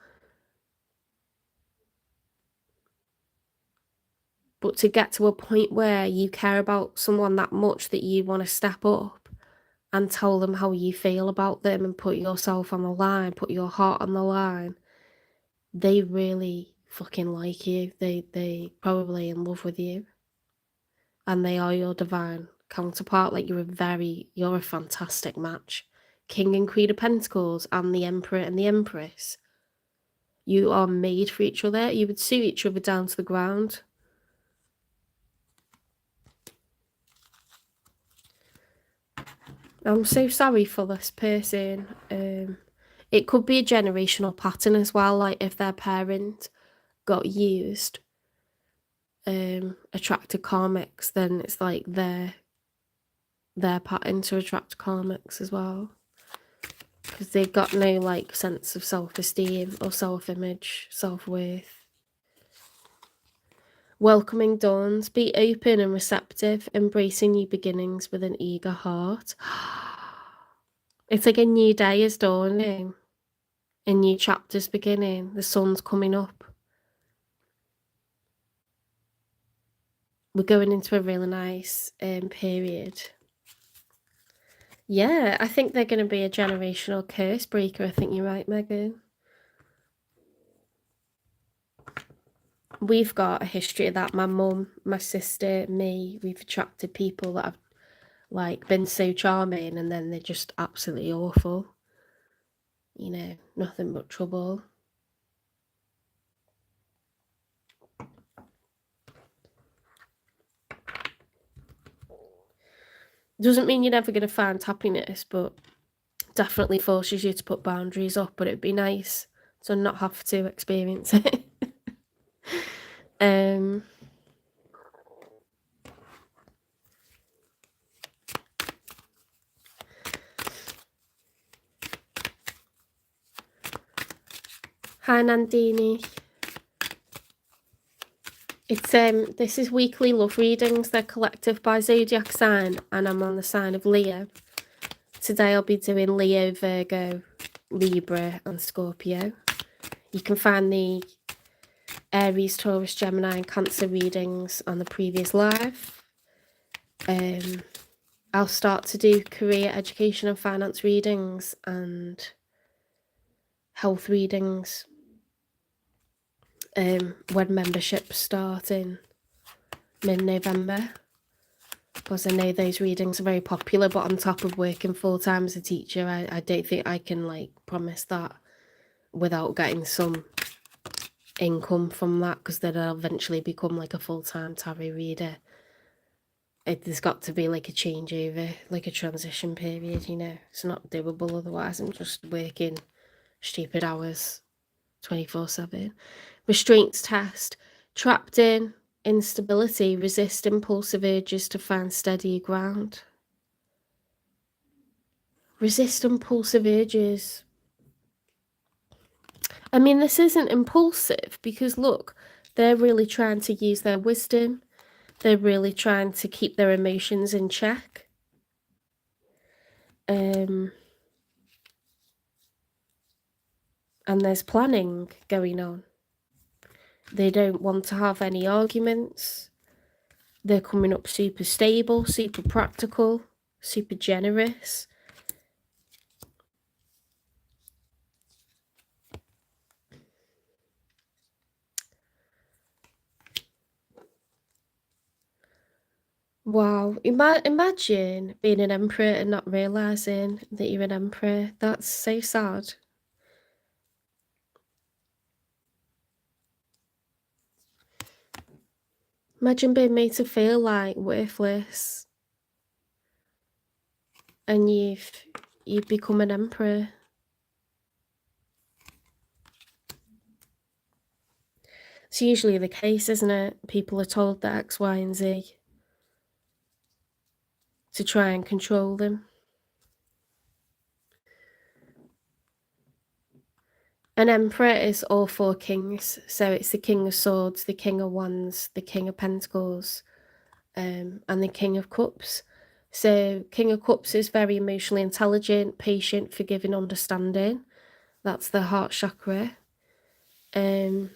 But to get to a point where you care about someone that much that you want to step up and tell them how you feel about them and put yourself on the line, put your heart on the line, they really fucking like you. They probably in love with you, and they are your divine counterpart. Like you're a fantastic match. King and Queen of Pentacles and the Emperor and the Empress. You are made for each other. You would suit each other down to the ground. I'm so sorry for this person. It could be a generational pattern as well, like if their parent got used, attracted karmics, then it's like their pattern to attract karmics as well. Because they've got no like sense of self-esteem or self-image, self-worth. Welcoming dawns, be open and receptive, embracing new beginnings with an eager heart. It's like a new day is dawning, a new chapter's beginning, the sun's coming up. We're going into a really nice period. Yeah, I think they're going to be a generational curse breaker. I think you're right, Megan. We've got a history of that. My mum, my sister, me, we've attracted people that have like been so charming and then they're just absolutely awful. You know, nothing but trouble. Doesn't mean you're never going to find happiness, but definitely forces you to put boundaries up. But it'd be nice to not have to experience it. Hi Nandini. It's this is weekly love readings. They're collective by zodiac sign, and I'm on the sign of Leo. Today I'll be doing Leo, Virgo, Libra, and Scorpio. You can find the Aries, Taurus, Gemini, and Cancer readings on the previous live. I'll start to do career, education, and finance readings and health readings when memberships start in mid-November, because I know those readings are very popular, but on top of working full-time as a teacher, I don't think I can like promise that without getting some income from that, because then I'll eventually become like a full-time tarot reader. There's got to be like a changeover, like a transition period, you know. It's not doable otherwise. I'm just working stupid hours 24/7. Restraints test. Trapped in instability, resist impulsive urges to find steady ground. Resist impulsive urges. I mean, this isn't impulsive because look, they're really trying to use their wisdom. They're really trying to keep their emotions in check. And there's planning going on. They don't want to have any arguments. They're coming up super stable, super practical, super generous. Wow, imagine being an emperor and not realising that you're an emperor. That's so sad. Imagine being made to feel like worthless and you've become an emperor. It's usually the case, isn't it? People are told that X, Y, and Z to try and control them. An emperor is all four kings, so it's the King of Swords, the King of Wands, the King of Pentacles, and the King of Cups. So King of Cups is very emotionally intelligent, patient, forgiving, understanding. That's the heart chakra. The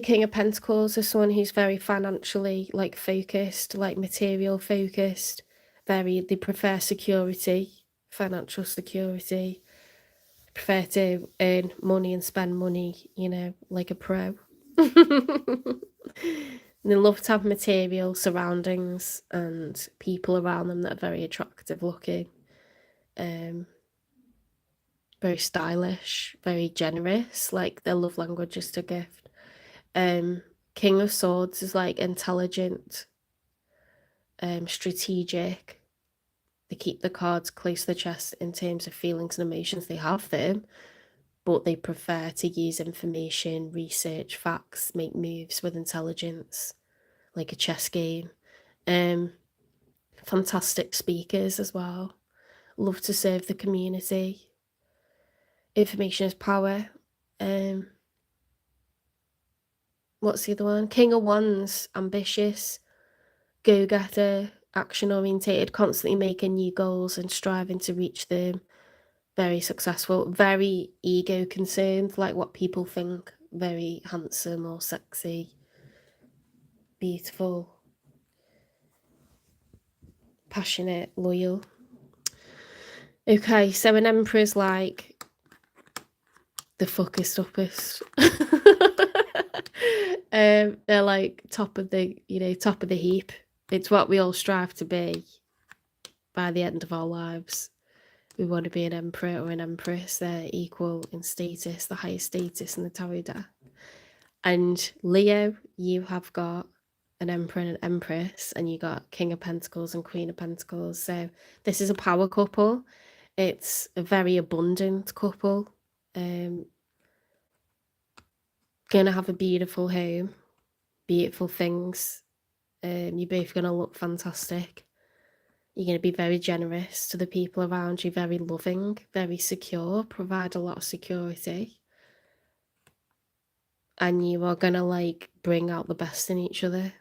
King of Pentacles is someone who's very financially like focused, like material focused. They prefer security, financial security. Prefer to earn money and spend money, you know, like a pro. They love to have material surroundings and people around them that are very attractive looking. Very stylish, very generous, like their love language is to gift. King of Swords is like intelligent, strategic. They keep the cards close to the chest in terms of feelings and emotions. They have them, but they prefer to use information, research, facts, make moves with intelligence, like a chess game. Fantastic speakers as well. Love to serve the community. Information is power. What's the other one? King of Wands, ambitious, go-getter, action-orientated, constantly making new goals and striving to reach them. Very successful, very ego-concerned, like what people think. Very handsome or sexy, beautiful. passionate, loyal. Okay, so an Emperor's like the fuckest uppest. They're like top of the heap. It's what we all strive to be by the end of our lives. We want to be an emperor or an empress. They're equal in status, the highest status in the tarot deck. And Leo, you have got an emperor and an empress, and you got King of Pentacles and Queen of Pentacles. So this is a power couple. It's a very abundant couple. Gonna have a beautiful home, beautiful things. You're both gonna look fantastic. You're going to be very generous to the people around you, very loving, very secure, provide a lot of security. And you are going to like bring out the best in each other.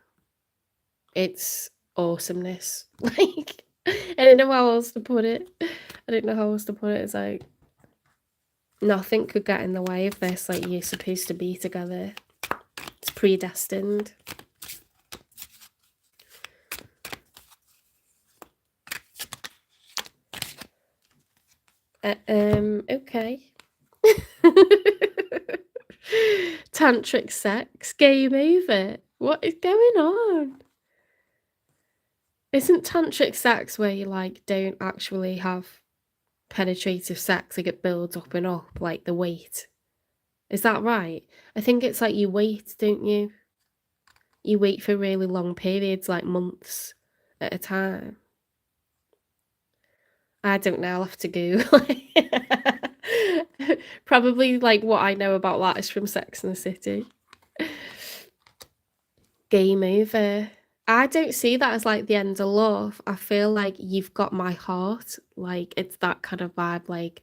It's awesomeness. Like, I don't know how else to put it. It's like, nothing could get in the way of this. Like, you're supposed to be together. It's predestined. Okay. Tantric sex, game over. What is going on? Isn't tantric sex where you like don't actually have penetrative sex, like it builds up and up, like the wait? Is that right? I think it's like you wait, don't you? You wait for really long periods, like months at a time. I don't know, I'll have to Google. Probably like what I know about that is from Sex and the City. Game over. I don't see that as like the end of love. I feel like you've got my heart. Like it's that kind of vibe. Like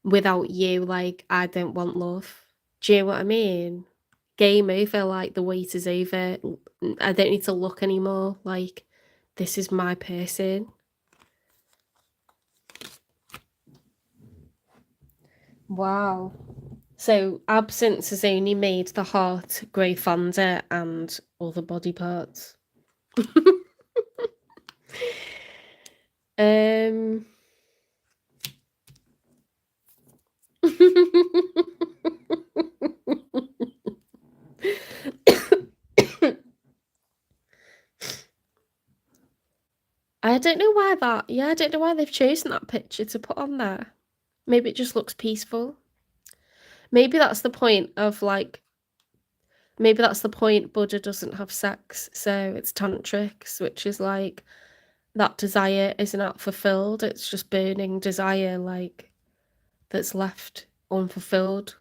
without you, like I don't want love. Do you know what I mean? Game over. Like the wait is over. I don't need to look anymore. Like this is my person. Wow. So absence has only made the heart grow fonder and other body parts. I don't know why I don't know why they've chosen that picture to put on there. Maybe it just looks peaceful. Maybe that's the point of like, maybe that's the point Buddha doesn't have sex, so it's tantrics, which is like that desire is not fulfilled. It's just burning desire, like that's left unfulfilled.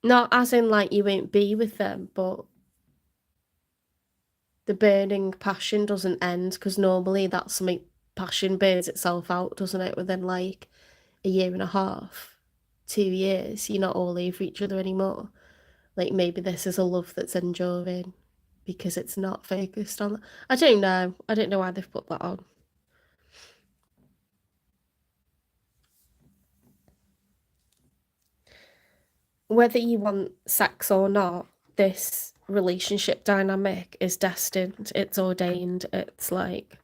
Not as in like you won't be with them, but the burning passion doesn't end, because normally that's something, passion burns itself out, doesn't it, within like a year and a half, 2 years. You're not all over each other anymore. Like maybe this is a love that's enduring because it's not focused on. I don't know why they've put that on. Whether you want sex or not, this relationship dynamic is destined, it's ordained, it's like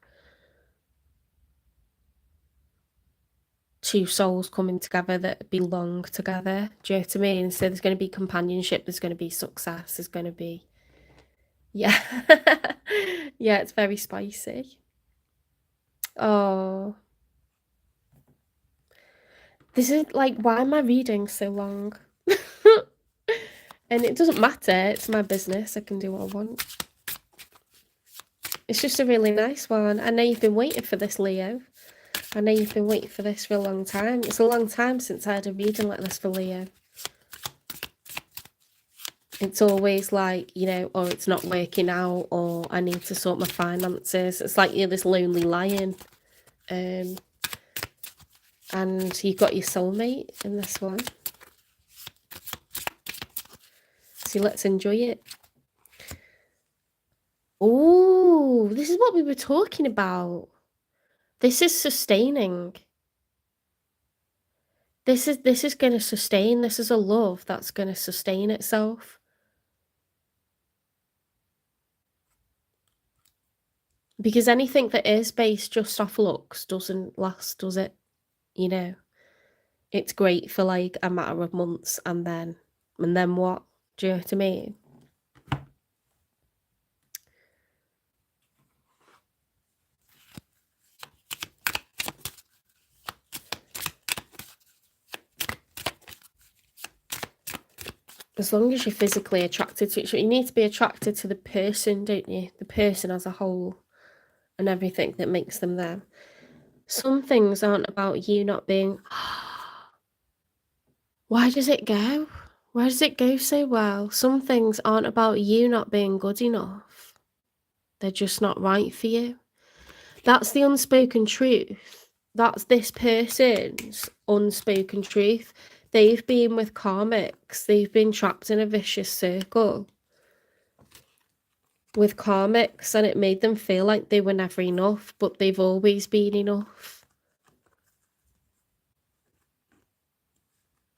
two souls coming together that belong together. Do you know what I mean? So there's going to be companionship, there's going to be success, there's going to be, yeah. Yeah, it's very spicy. Oh, this is like, why am I reading so long? And it doesn't matter, it's my business, I can do what I want. It's just a really nice one. I know you've been waiting for this, Leo. I know you've been waiting for this for a long time. It's a long time since I had a reading like this for Leo. It's always like, you know, or it's not working out, or I need to sort my finances. It's like you're this lonely lion. And you've got your soulmate in this one. So let's enjoy it. Oh, this is what we were talking about. This is sustaining. This is going to sustain. This is a love that's going to sustain itself. Because anything that is based just off looks doesn't last, does it? You know, it's great for like a matter of months and then what? Do you know what I mean? As long as you're physically attracted to it, you need to be attracted to the person, don't you? The person as a whole and everything that makes them them. Some things aren't about you not being. Why does it go? Why does it go so well? Some things aren't about you not being good enough. They're just not right for you. That's the unspoken truth. That's this person's unspoken truth. They've been with karmics. They've been trapped in a vicious circle with karmics, and it made them feel like they were never enough, but they've always been enough.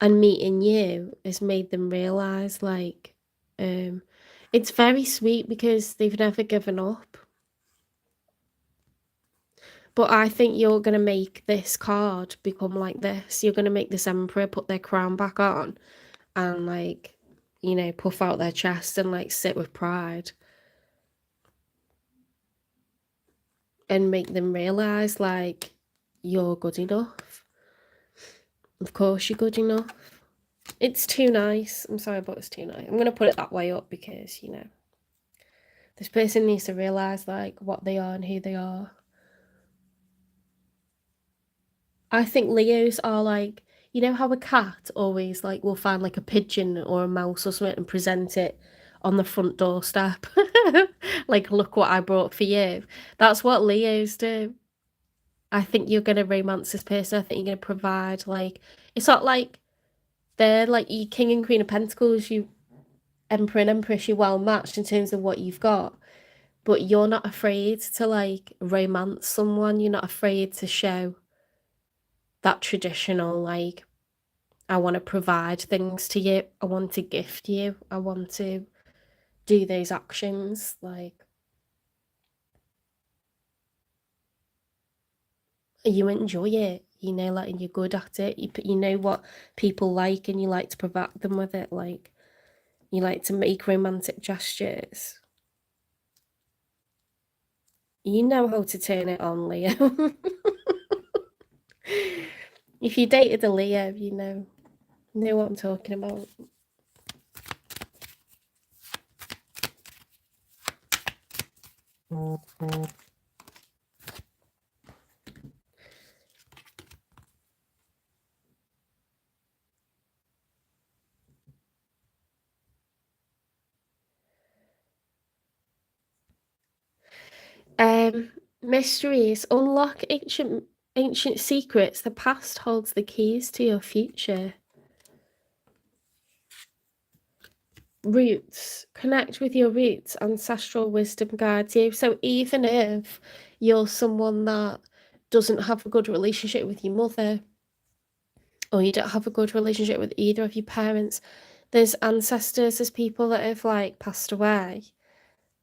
And meeting you has made them realize, like, it's very sweet because they've never given up. But I think you're going to make this card become like this. You're going to make this emperor put their crown back on and, like, you know, puff out their chest and, like, sit with pride. And make them realise, like, you're good enough. Of course you're good enough. It's too nice. I'm sorry, but it's too nice. I'm going to put it that way up because, you know, this person needs to realise, like, what they are and who they are. I think Leos are like, you know how a cat always like will find like a pigeon or a mouse or something and present it on the front doorstep. Like, look what I brought for you. That's what Leos do. I think you're gonna romance this person. I think you're gonna provide, like, it's not like they're like you king and queen of pentacles, you emperor and empress, you're well matched in terms of what you've got. But you're not afraid to like romance someone. You're not afraid to show that traditional, like, I want to provide things to you. I want to gift you. I want to do those actions. Like, you enjoy it, you know, like, and you're good at it. You know what people like and you like to provide them with it. Like, you like to make romantic gestures. You know how to turn it on, Leo. If you dated a Leo, you know what I'm talking about. Mysteries. Unlock ancient secrets. The past holds the keys to your future. Roots. Connect with your roots. Ancestral wisdom guides you. So even if you're someone that doesn't have a good relationship with your mother, or you don't have a good relationship with either of your parents, there's ancestors, there's people that have like passed away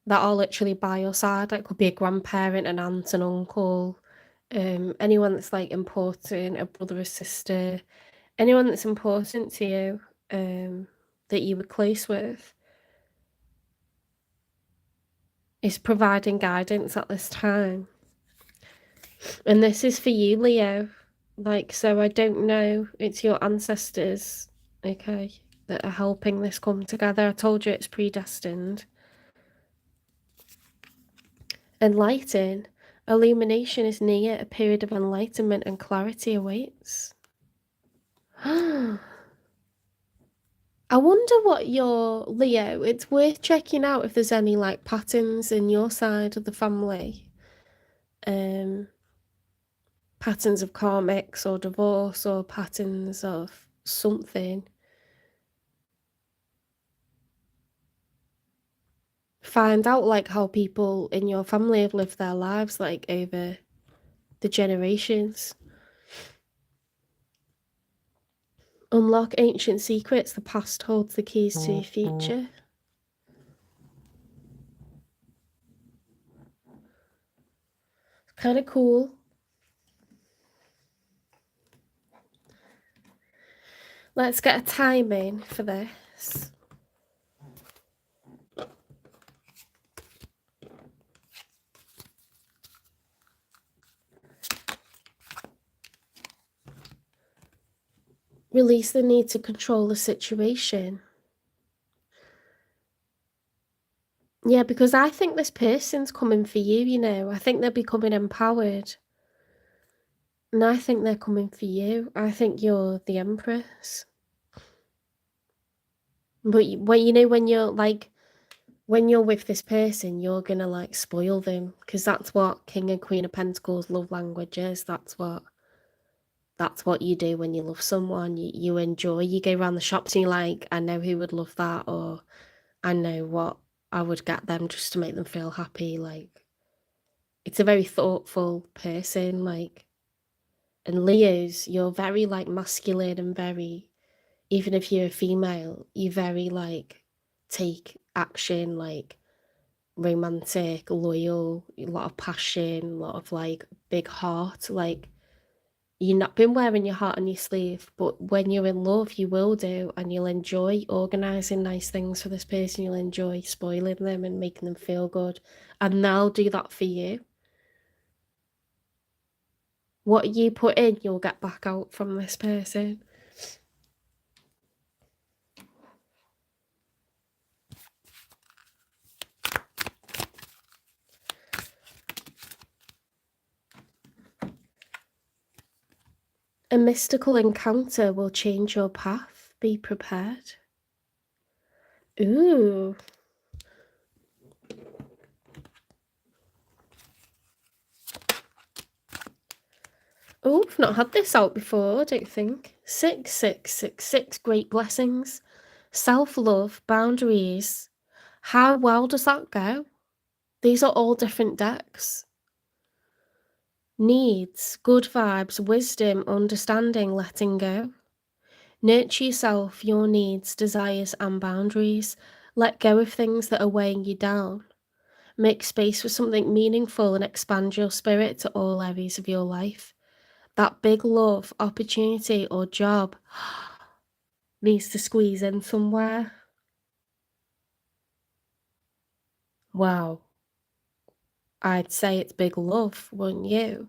that are literally by your side. That could be a grandparent, an aunt, an uncle, anyone that's like important, a brother or sister, anyone that's important to you, that you were close with, is providing guidance at this time. And this is for you, Leo. Like, so I don't know, it's your ancestors, okay, that are helping this come together. I told you it's predestined. Enlighten. Illumination is near. A period of enlightenment and clarity awaits. I wonder what your Leo, it's worth checking out if there's any like patterns in your side of the family. Patterns of karmics or divorce or patterns of something. Find out like how people in your family have lived their lives like over the generations. Unlock ancient secrets. The past holds the keys to your future. Kind of cool. Let's get a timing for this. Release the need to control the situation. Yeah, because I think this person's coming for you, you know. I think they're becoming empowered. And I think they're coming for you. I think you're the Empress. But you know, when you're like, when you're with this person, you're gonna like spoil them, because that's what King and Queen of Pentacles love language is. That's what you do when you love someone. You enjoy. You go around the shops and you're like, I know who would love that, or I know what I would get them just to make them feel happy. Like, it's a very thoughtful person. Like, and Leos, you're very like masculine and very, even if you're a female, you very like take action, like romantic, loyal, a lot of passion, a lot of like big heart. Like, you've not been wearing your heart on your sleeve, but when you're in love, you will do, and you'll enjoy organising nice things for this person. You'll enjoy spoiling them and making them feel good, and they'll do that for you. What you put in, you'll get back out from this person. A mystical encounter will change your path. Be prepared. Ooh. Oh, I've not had this out before, I don't think. 6666, great blessings. Self-love, boundaries. How well does that go? These are all different decks. Needs, good vibes, wisdom, understanding, letting go. Nurture yourself, your needs, desires, and boundaries. Let go of things that are weighing you down. Make space for something meaningful and expand your spirit to all areas of your life. That big love, opportunity, or job needs to squeeze in somewhere. Wow. I'd say it's big love, wouldn't you?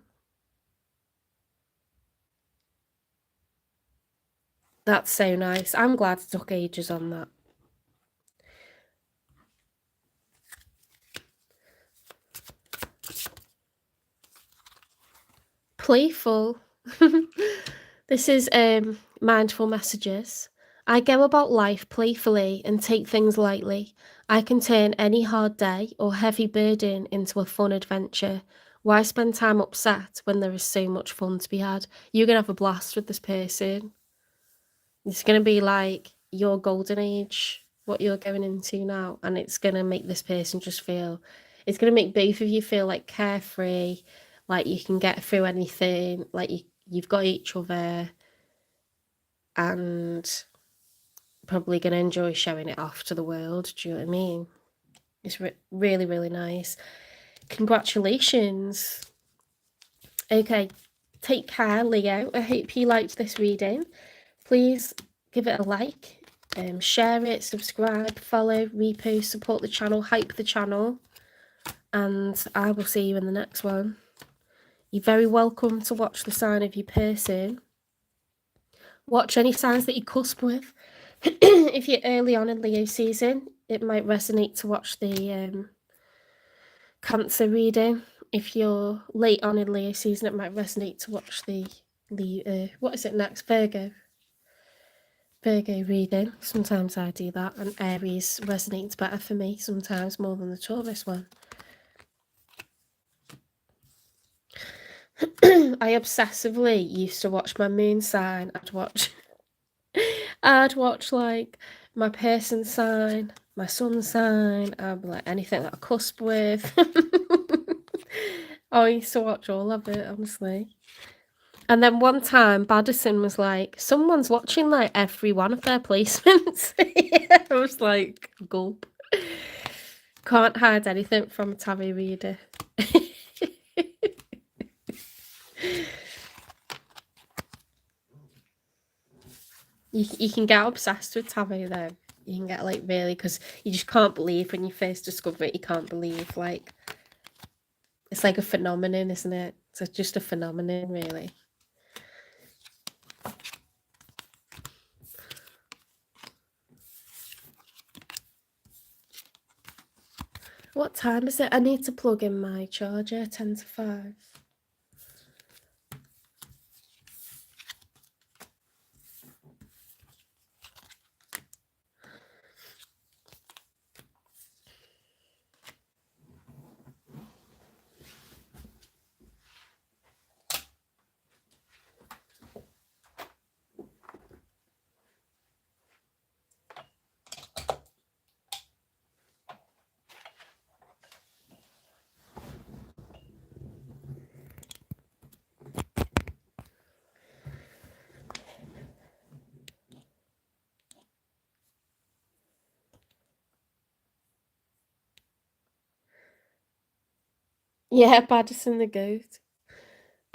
That's so nice. I'm glad it took ages on that. Playful. This is mindful messages. I go about life playfully and take things lightly. I can turn any hard day or heavy burden into a fun adventure. Why spend time upset when there is so much fun to be had? You're going to have a blast with this person. It's going to be like your golden age, what you're going into now, and it's going to make this person just feel, it's going to make both of you feel like carefree, like you can get through anything, like you've got each other, and probably going to enjoy showing it off to the world. Do you know what I mean? It's really, really nice. Congratulations. Okay, take care, Leo. I hope you liked this reading. Please give it a like, share it, subscribe, follow, repost, support the channel, hype the channel, and I will see you in the next one. You're very welcome to watch the sign of your person. Watch any signs that you cusp with. If you're early on in Leo season, it might resonate to watch the Cancer reading. If you're late on in Leo season, it might resonate to watch the what is it next? Virgo reading. Sometimes I do that, and Aries resonates better for me sometimes more than the Taurus one. I obsessively used to watch my moon sign. I'd watch like my person sign, my sun sign, I'd be like anything that I cusp with. I used to watch all of it, honestly. And then one time, Baddison was like, someone's watching like every one of their placements. I was like, gulp. Can't hide anything from a tarot reader. You can get obsessed with tarot though. You can get like really, because you just can't believe when you first discover it. You can't believe, like, it's like a phenomenon, isn't it? It's just a phenomenon, really. What time is it? I need to plug in my charger. 10 to 5. Yeah, Baddison the goat.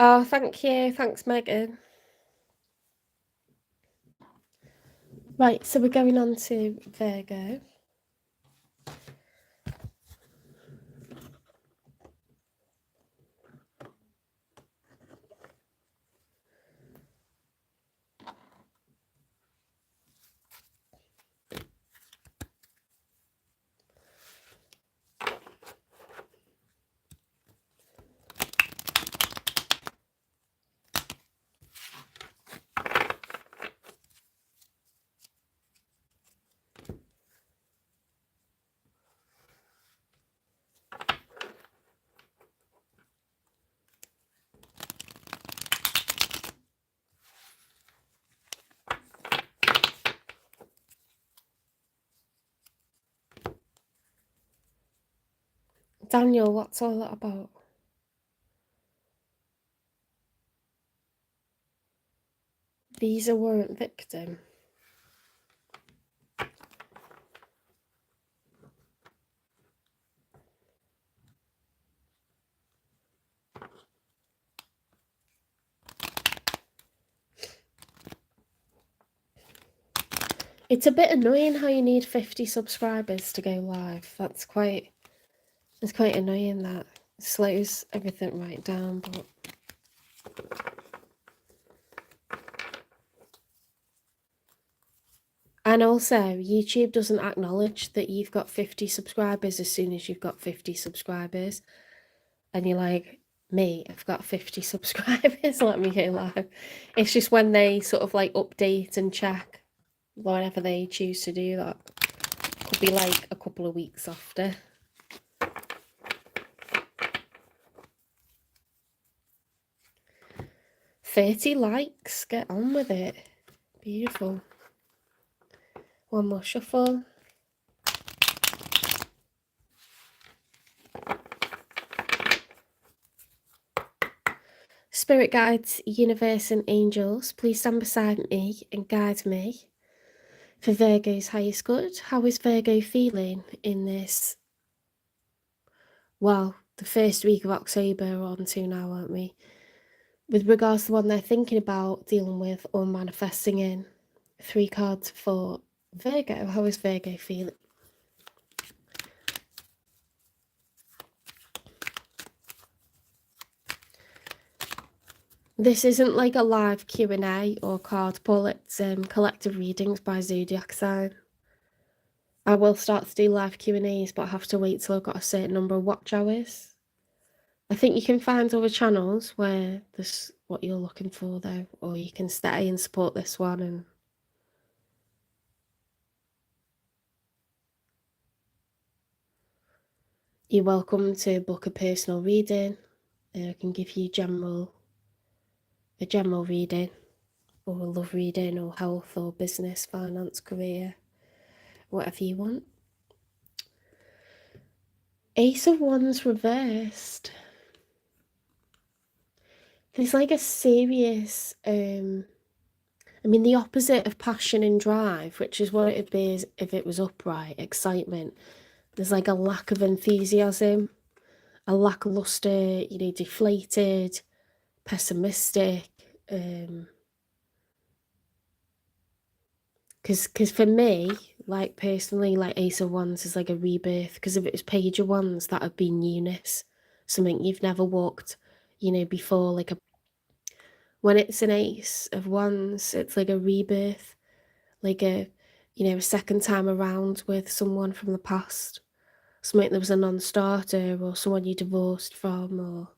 Oh, thank you. Thanks, Megan. Right, so we're going on to Virgo. Daniel, what's all that about? Visa warrant victim. It's a bit annoying how you need 50 subscribers to go live. It's quite annoying. That slows everything right down, but and also YouTube doesn't acknowledge that you've got 50 subscribers as soon as you've got 50 subscribers. And you're like, me, I've got 50 subscribers, let me go live. It's just when they sort of like update and check, whenever they choose to do that. Could be like a couple of weeks after. "30 likes, get on with it." Beautiful. One more shuffle. Spirit guides, universe and angels, please stand beside me and guide me for Virgo's highest good. How is Virgo feeling in this, well, the first week of October on to now, aren't we? With regards to the one they're thinking about dealing with or manifesting in. 3 cards for Virgo. How is Virgo feeling? This isn't like a live Q&A or card pull, it's collective readings by zodiac sign. I will start to do live Q&As, but I have to wait till I've got a certain number of watch hours. I think you can find other channels where there's what you're looking for though, or you can stay and support this one. And you're welcome to book a personal reading. I can give you a general reading, or a love reading, or health, or business, finance, career, whatever you want. Ace of Wands reversed. There's like a serious, I mean, the opposite of passion and drive, which is what it'd be if it was upright, excitement. There's like a lack of enthusiasm, a lackluster, deflated, pessimistic, Because for me, like personally, like Ace of Wands is like a rebirth. Because if it was Page of Wands, that would be newness, something you've never walked, before. When it's an Ace of Wands, it's like a rebirth, like a second time around with someone from the past, something that was a non-starter, or someone you divorced from, or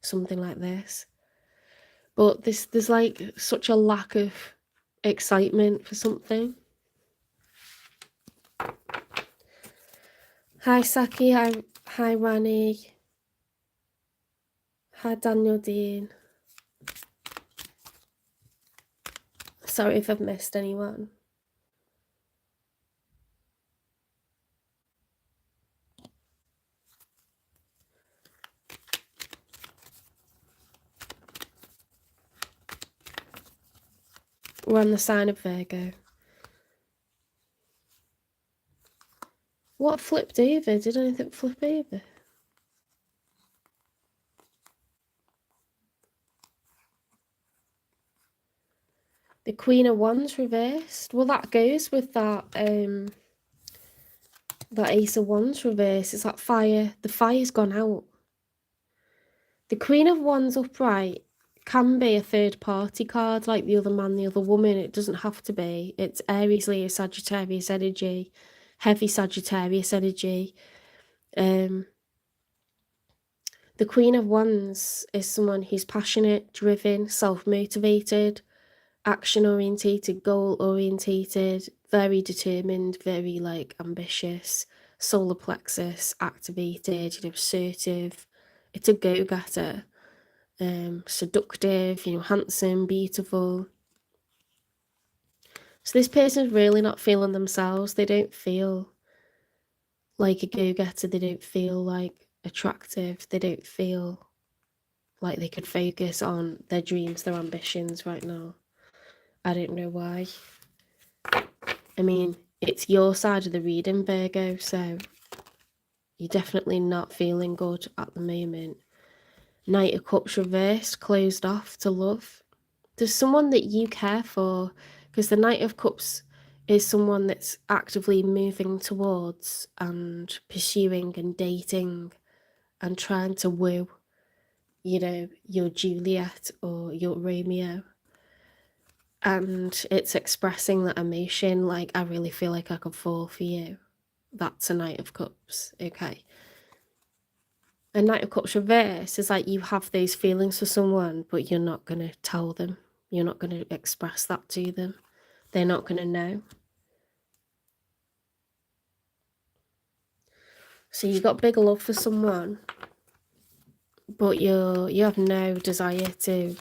something like this. But there's like such a lack of excitement for something. Hi Saki, hi Rani, hi Daniel Dean. Sorry if I've missed anyone. We're on the sign of Virgo. What flipped over? Did anything flip over? The Queen of Wands reversed. Well, that goes with that that Ace of Wands reversed. It's that fire. The fire's gone out. The Queen of Wands upright can be a third party card, like the other man, the other woman. It doesn't have to be. It's Aries, Leo, Sagittarius energy, heavy Sagittarius energy. The Queen of Wands is someone who's passionate, driven, self-motivated, action-orientated, goal-orientated, very determined, very ambitious, solar plexus activated, assertive. It's a go-getter. Seductive, handsome, beautiful. So this person's really not feeling themselves. They don't feel like a go-getter. They don't feel like attractive. They don't feel like they could focus on their dreams, their ambitions right now. I don't know why. I mean, it's your side of the reading, Virgo, so you're definitely not feeling good at the moment. Knight of Cups reversed, closed off to love. There's someone that you care for, because the Knight of Cups is someone that's actively moving towards and pursuing and dating and trying to woo, your Juliet or your Romeo. And it's expressing that emotion, like, I really feel like I could fall for you. That's a Knight of Cups, okay? A Knight of Cups reverse is like you have those feelings for someone, but you're not going to tell them. You're not going to express that to them. They're not going to know. So you've got big love for someone, but you have no desire to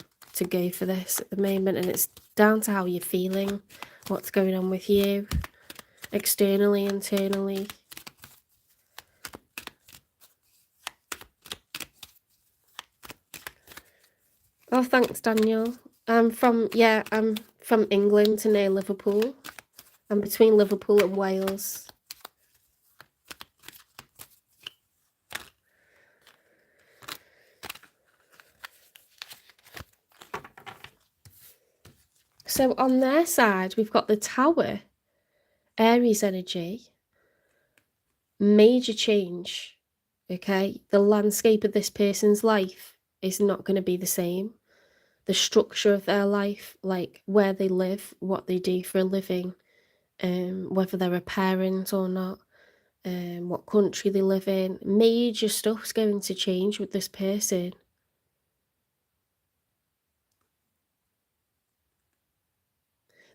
go for this at the moment, and it's down to how you're feeling, what's going on with you, externally, internally. Oh, thanks, Daniel. I'm from England to near Liverpool. I'm between Liverpool and Wales. So on their side, we've got the Tower, Aries energy, major change, okay? The landscape of this person's life is not going to be the same. The structure of their life, like where they live, what they do for a living, whether they're a parent or not, what country they live in, major stuff's going to change with this person.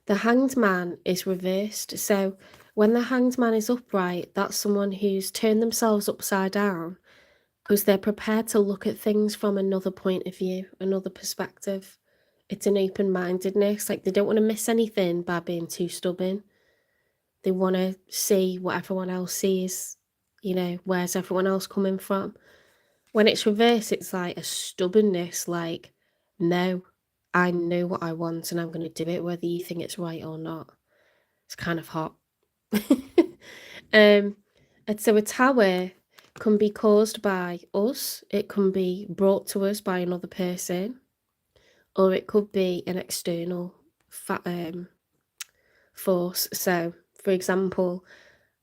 The Hanged Man is reversed. So when the Hanged Man is upright, that's someone who's turned themselves upside down because they're prepared to look at things from another point of view, another perspective. It's an open-mindedness. Like, they don't want to miss anything by being too stubborn. They want to see what everyone else sees. Where's everyone else coming from? When it's reversed, it's like a stubbornness, like, no, I know what I want and I'm going to do it whether you think it's right or not. It's kind of hot. And so a tower can be caused by us, it can be brought to us by another person, or it could be an external force. So, for example,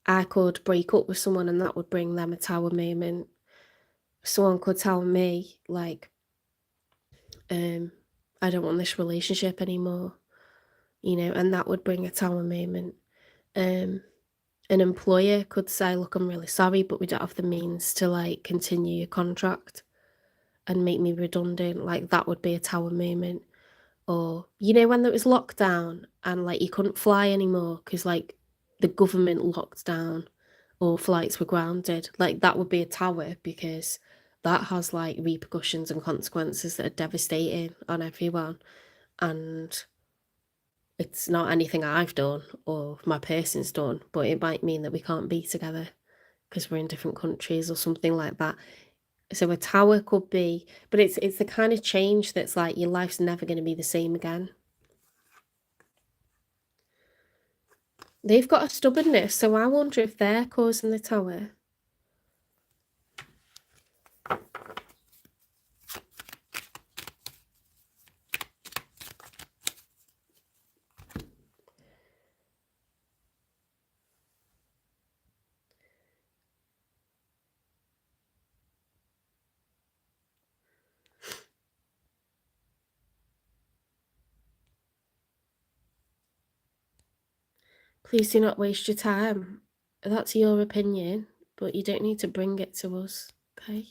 I could break up with someone and that would bring them a tower moment. Someone could tell me, like, I don't want this relationship anymore, you know, and that would bring a tower moment. An employer could say, look, I'm really sorry, but we don't have the means to like continue your contract and make me redundant. Like that would be a tower moment. Or, you know, when there was lockdown and like you couldn't fly anymore because like the government locked down or flights were grounded, like that would be a tower because that has like repercussions and consequences that are devastating on everyone. And it's not anything I've done or my person's done, but it might mean that we can't be together because we're in different countries or something like that. So a tower could be, but it's the kind of change that's like your life's never going to be the same again. They've got a stubbornness, so I wonder if they're causing the tower. Please do not waste your time. That's your opinion, but you don't need to bring it to us, okay?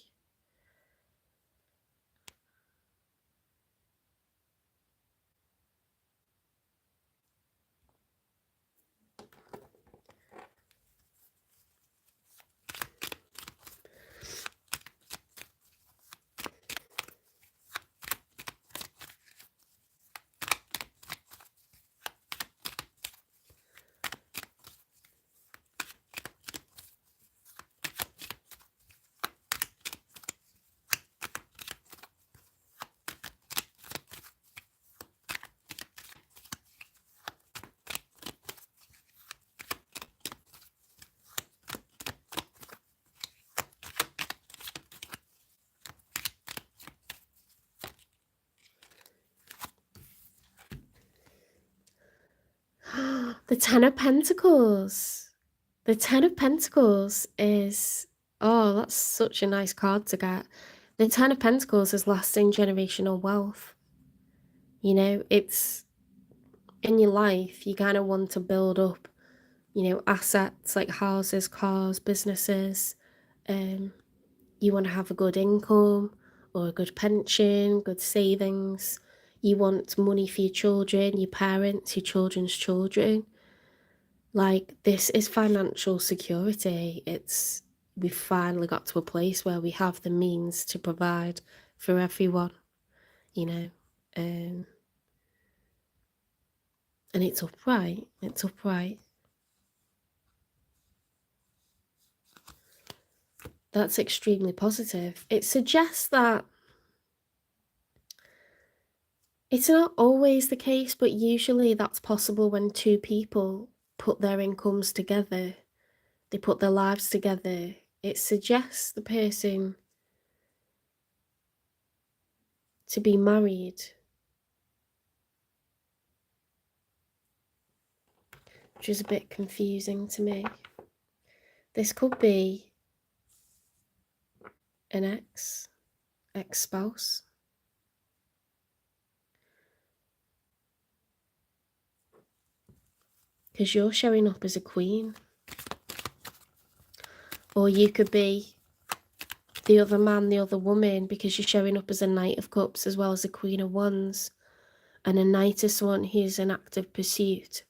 The Ten of Pentacles. The Ten of Pentacles is, oh, that's such a nice card to get. The Ten of Pentacles is lasting generational wealth. You know, it's in your life, you kind of want to build up, you know, assets like houses, cars, businesses. You want to have a good income or a good pension, good savings. You want money for your children, your parents, your children's children. Like, this is financial security. We've finally got to a place where we have the means to provide for everyone, you know. And it's upright. It's upright. That's extremely positive. It suggests that it's not always the case, but usually that's possible when two people put their incomes together, they put their lives together. It suggests the person to be married, which is a bit confusing to me. This could be an ex-spouse. Because you're showing up as a queen. Or you could be the other man, the other woman, because you're showing up as a Knight of Cups as well as a Queen of Wands. And a knight is someone who's in active pursuit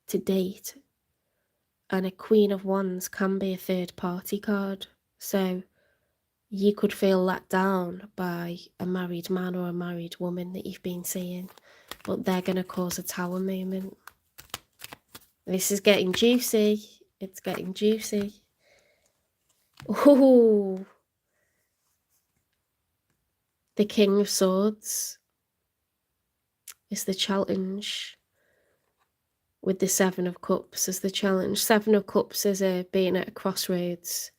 to date. And a Queen of Wands can be a third party card. So you could feel let down by a married man or a married woman that you've been seeing, but they're going to cause a tower moment. This is getting juicy. It's getting juicy. Ooh. The King of Swords is the challenge, with the Seven of Cups as the challenge. Seven of Cups is being at a crossroads.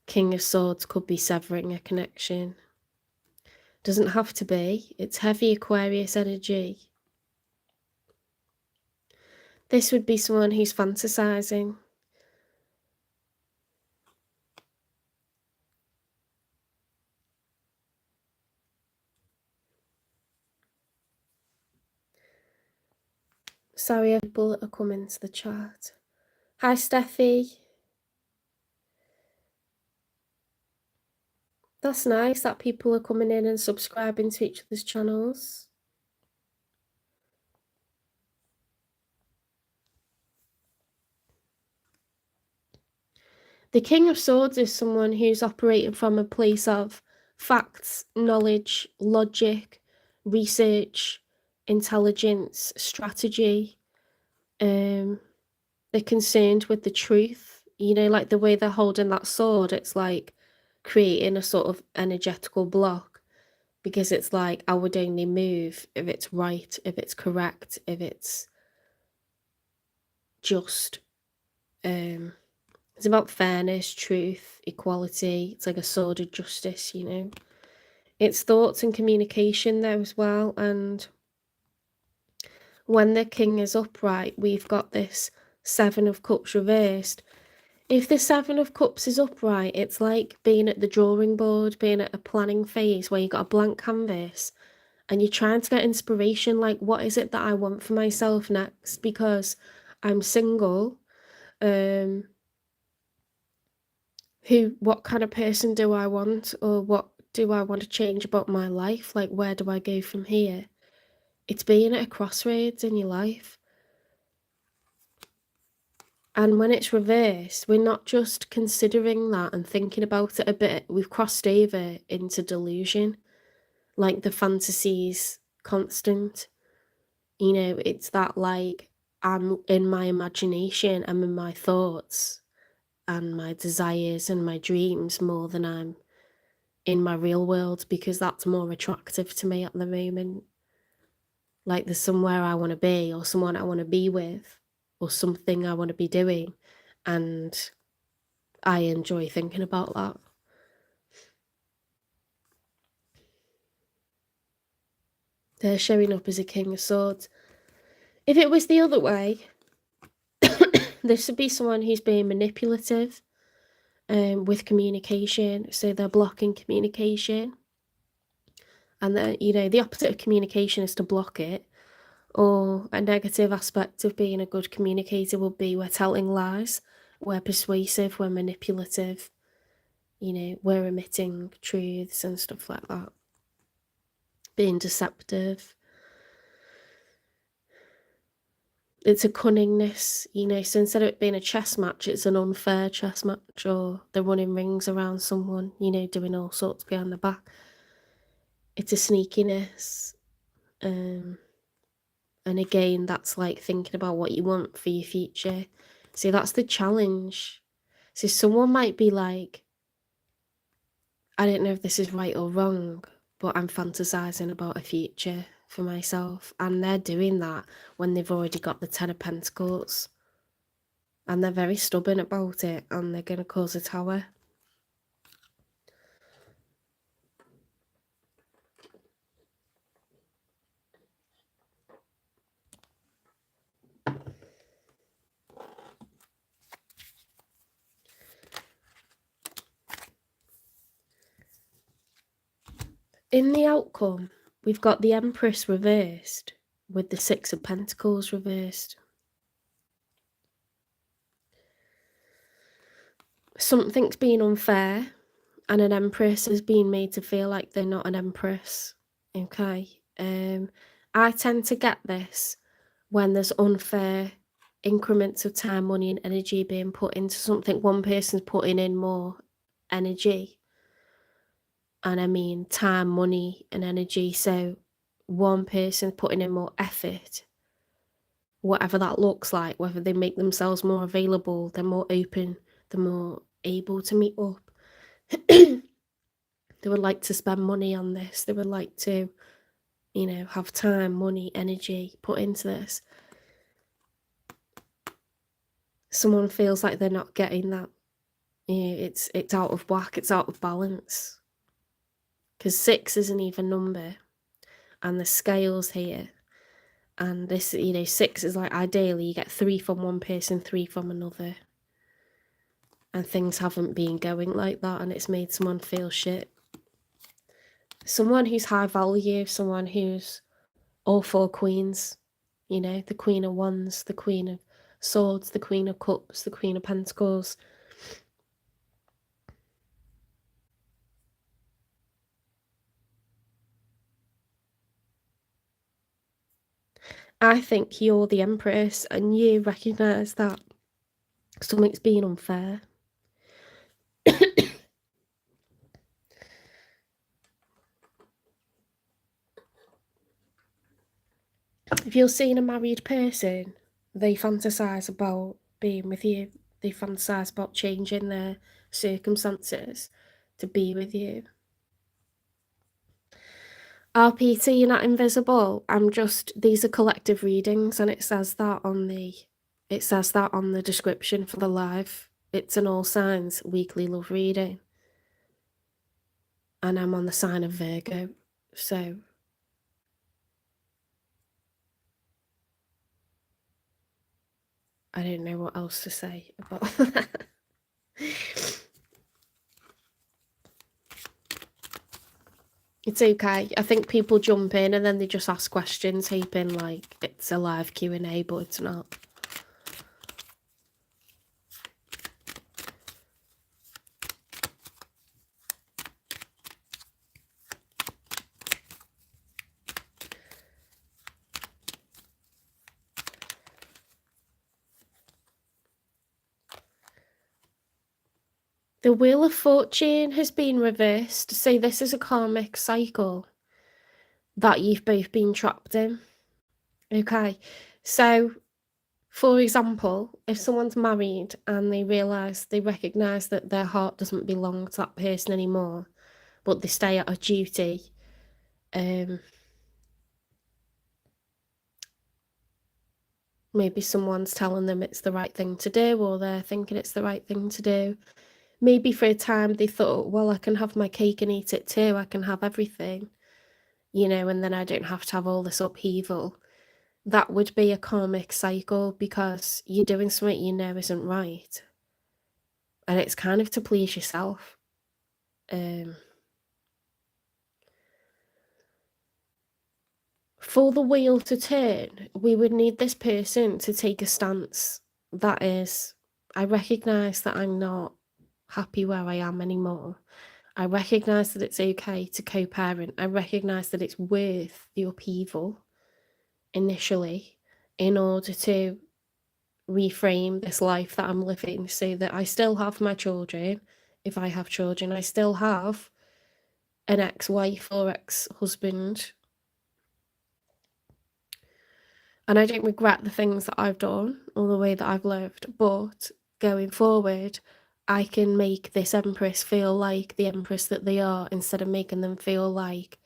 King of Swords could be severing a connection. Doesn't have to be. It's heavy Aquarius energy. This would be someone who's fantasizing. Sorry, people that are coming to the chat. Hi, Steffi. That's nice that people are coming in and subscribing to each other's channels. The King of Swords is someone who's operating from a place of facts, knowledge, logic, research, intelligence, strategy. They're concerned with the truth. You know, like the way they're holding that sword, it's like creating a sort of energetical block, because it's like, I would only move if it's right, if it's correct, if it's just. It's about fairness, truth, equality. It's like a sword of justice, you know. It's thoughts and communication there as well. And when the king is upright, we've got this Seven of Cups reversed. If the Seven of Cups is upright, it's like being at the drawing board, being at a planning phase where you've got a blank canvas and you're trying to get inspiration, like, what is it that I want for myself next? Because I'm single. What kind of person do I want, or what do I want to change about my life? Like, where do I go from here? It's being at a crossroads in your life. And when it's reversed, we're not just considering that and thinking about it a bit. We've crossed over into delusion. Like, the fantasy's constant. You know, it's that, like, I'm in my imagination, I'm in my thoughts and my desires and my dreams more than I'm in my real world, because that's more attractive to me at the moment. Like, there's somewhere I want to be, or someone I want to be with, or something I want to be doing, and I enjoy thinking about that. They're showing up as a King of Swords. If it was the other way, this would be someone who's being manipulative with communication. So they're blocking communication. And then, you know, the opposite of communication is to block it. Or a negative aspect of being a good communicator would be we're telling lies, we're persuasive, we're manipulative, you know, we're omitting truths and stuff like that. Being deceptive. It's a cunningness, you know, so instead of it being a chess match, it's an unfair chess match, or they're running rings around someone, you know, doing all sorts behind the back. It's a sneakiness. And again, that's like thinking about what you want for your future. So that's the challenge. So someone might be like, I don't know if this is right or wrong, but I'm fantasizing about a future for myself. And they're doing that when they've already got the Ten of Pentacles. And they're very stubborn about it, and they're going to cause a tower. In the outcome, we've got the Empress reversed with the Six of Pentacles reversed. Something's been unfair, and an Empress has been made to feel like they're not an Empress. Okay. I tend to get this when there's unfair increments of time, money, and energy being put into something. One person's putting in more energy, and I mean time, money, and energy. So one person's putting in more effort, whatever that looks like, whether they make themselves more available, they're more open, they're more able to meet up. They would like to spend money on this. They would like to, you know, have time, money, energy put into this. Someone feels like they're not getting that. You know, it's out of whack, it's out of balance. Because 6 is an even number, and the scales here, And this, you know, 6 is like ideally you get 3 from one person, 3 from another. And things haven't been going like that, and it's made someone feel shit. Someone who's high value, someone who's all 4 queens, you know, the Queen of Wands, the Queen of Swords, the Queen of Cups, the Queen of Pentacles. I think you're the Empress and you recognise that something's being unfair. If you're seeing a married person, they fantasise about being with you. They fantasise about changing their circumstances to be with you. RPT, you're not invisible. These are collective readings, and it says that on the description for the live. It's an AllSigns Weekly Love Reading. And I'm on the sign of Virgo, so I don't know what else to say about that. It's okay. I think people jump in and then they just ask questions, hoping like it's a live Q&A, but it's not. The Wheel of Fortune has been reversed, so this is a karmic cycle that you've both been trapped in. Okay, so for example, if someone's married and they recognise that their heart doesn't belong to that person anymore, but they stay out of duty, maybe someone's telling them it's the right thing to do, or they're thinking it's the right thing to do. Maybe for a time they thought, well, I can have my cake and eat it too. I can have everything, you know, and then I don't have to have all this upheaval. That would be a karmic cycle because you're doing something you know isn't right. And it's kind of to please yourself. For the wheel to turn, we would need this person to take a stance. That is, I recognise that I'm not happy where I am anymore. I recognise that it's okay to co-parent. I recognise that it's worth the upheaval initially in order to reframe this life that I'm living so that I still have my children. If I have children, I still have an ex-wife or ex-husband. And I don't regret the things that I've done or the way that I've lived, but going forward, I can make this Empress feel like the Empress that they are instead of making them feel like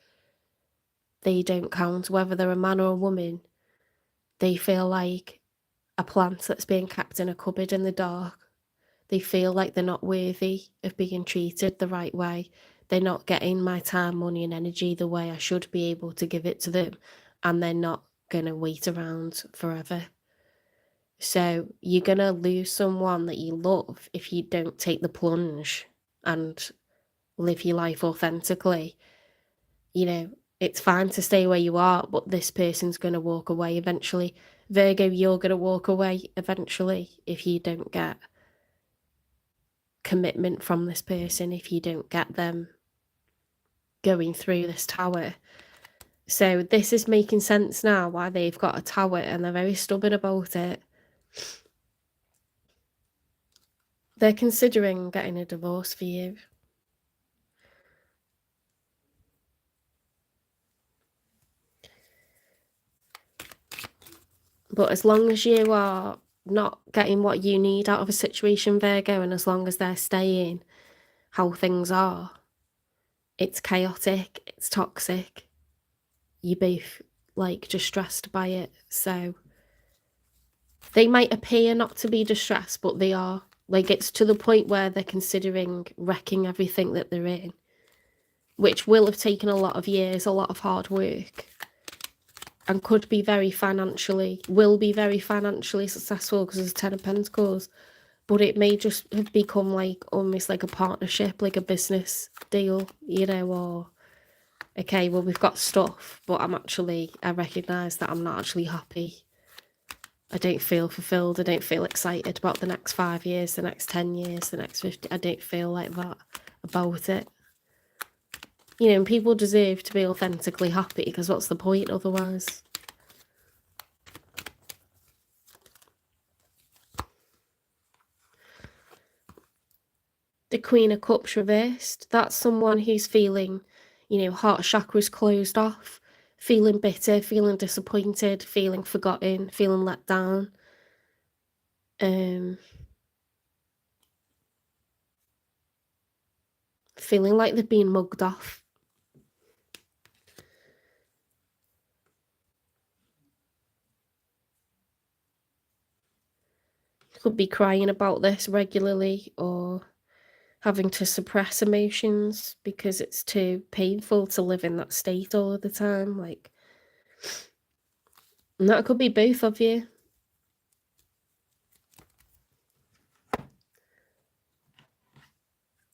they don't count, whether they're a man or a woman. They feel like a plant that's being kept in a cupboard in the dark. They feel like they're not worthy of being treated the right way. They're not getting my time, money and energy the way I should be able to give it to them, and they're not going to wait around forever. So you're going to lose someone that you love if you don't take the plunge and live your life authentically. You know, it's fine to stay where you are, but this person's going to walk away eventually. Virgo, you're going to walk away eventually if you don't get commitment from this person, if you don't get them going through this tower. So this is making sense now why they've got a tower and they're very stubborn about it. They're considering getting a divorce for you. But as long as you are not getting what you need out of a situation, Virgo, and as long as they're staying how things are, it's chaotic, it's toxic. You're both like distressed by it. So they might appear not to be distressed, but they are. Like, it's to the point where they're considering wrecking everything that they're in, which will have taken a lot of years, a lot of hard work. and will be very financially successful because there's 10 of Pentacles, but it may just have become like almost like a partnership, like a business deal, you know, or okay, well, we've got stuff, but I recognise that I'm not actually happy. I don't feel fulfilled. I don't feel excited about the next 5 years, the next 10 years, the next 50. I don't feel like that about it. You know, and people deserve to be authentically happy, because what's the point otherwise? The Queen of Cups reversed, that's someone who's feeling, you know, heart chakra's closed off, feeling bitter, feeling disappointed, feeling forgotten, feeling let down. Feeling like they've been mugged off. Could be crying about this regularly, or having to suppress emotions because it's too painful to live in that state all of the time. Like, and that could be both of you.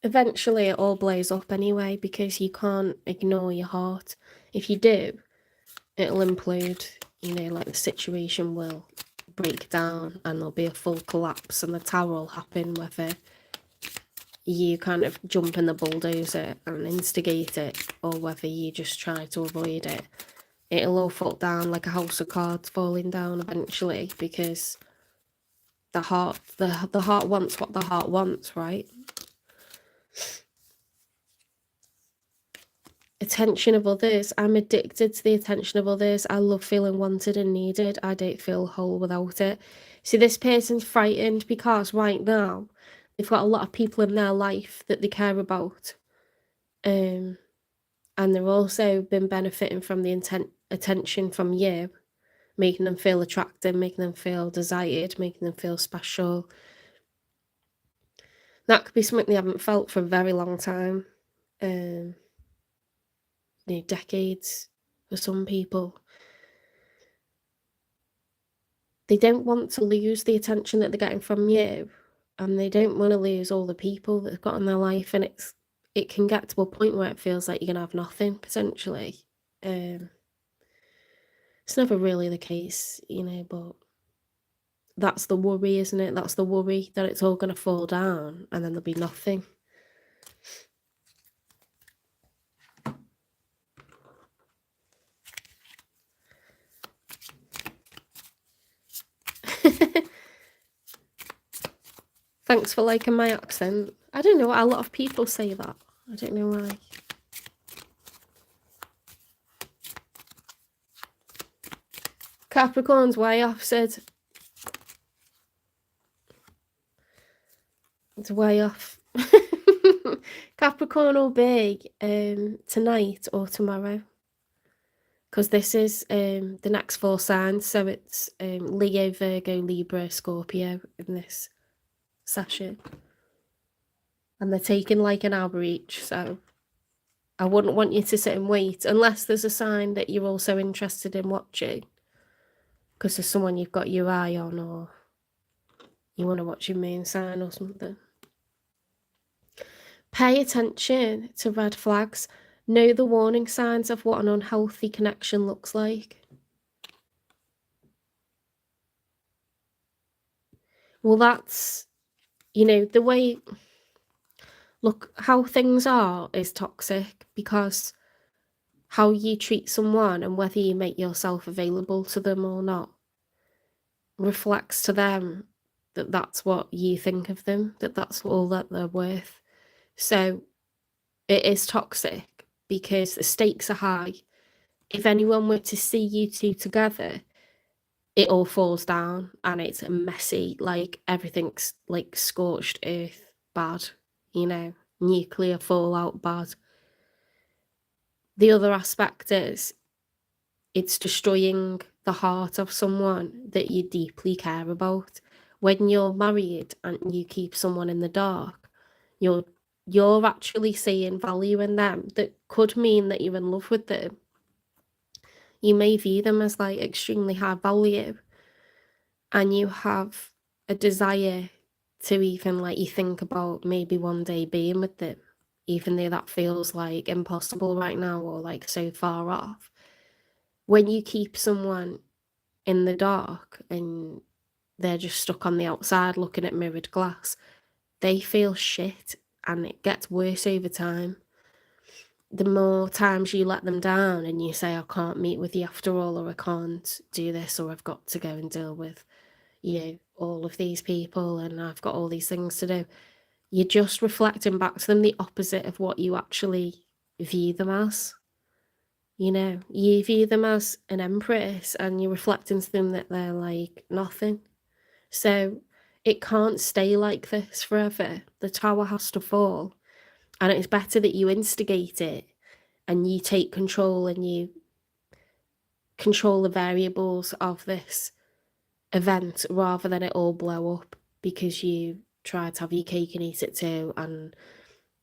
Eventually it all blows up anyway, because you can't ignore your heart. If you do, it'll implode, you know, like the situation will break down and there'll be a full collapse and the tower will happen, whether you kind of jump in the bulldozer and instigate it, or whether you just try to avoid it. It'll all fall down like a house of cards falling down eventually, because the heart wants what the heart wants, right? Attention of others. I'm addicted to the attention of others. I love feeling wanted and needed. I don't feel whole without it. See, this person's frightened because right now they've got a lot of people in their life that they care about. And they've also been benefiting from the attention from you, making them feel attractive, making them feel desired, making them feel special. That could be something they haven't felt for a very long time. You know, decades for some people. They don't want to lose the attention that they're getting from you, and they don't want to lose all the people that they've got in their life, and it can get to a point where it feels like you're gonna have nothing, potentially. It's never really the case, you know, but that's the worry, isn't it? That's the worry, that it's all gonna fall down and then there'll be nothing. Thanks for liking my accent. I don't know, a lot of people say that. I don't know why. Capricorn's way off, Sid. It's way off. Capricorn will be tonight or tomorrow, because this is the next 4 signs, so it's Leo, Virgo, Libra, Scorpio in this session, and they're taking like an hour each, so I wouldn't want you to sit and wait unless there's a sign that you're also interested in watching, because there's someone you've got your eye on, or you want to watch your main sign or something. Pay attention to red flags. Know the warning signs of what an unhealthy connection looks like. Well, that's, you know, the way, look, how things are is toxic, because how you treat someone and whether you make yourself available to them or not reflects to them that that's what you think of them, that that's all that they're worth. So it is toxic because the stakes are high. If anyone were to see you two together, it all falls down and it's messy, like everything's like scorched earth bad, you know, nuclear fallout bad. The other aspect is it's destroying the heart of someone that you deeply care about. When you're married and you keep someone in the dark, you're actually seeing value in them that could mean that you're in love with them. You may view them as like extremely high value, and you have a desire to even like you think about maybe one day being with them, even though that feels like impossible right now or like so far off. When you keep someone in the dark and they're just stuck on the outside looking at mirrored glass, they feel shit, and it gets worse over time. The more times you let them down and you say, I can't meet with you after all, or I can't do this, or I've got to go and deal with, all of these people and I've got all these things to do, you're just reflecting back to them the opposite of what you actually view them as. You view them as an empress and you're reflecting to them that they're like nothing. So it can't stay like this forever. The tower has to fall. And it's better that you instigate it and you take control and you control the variables of this event rather than it all blow up because you try to have your cake and eat it too. And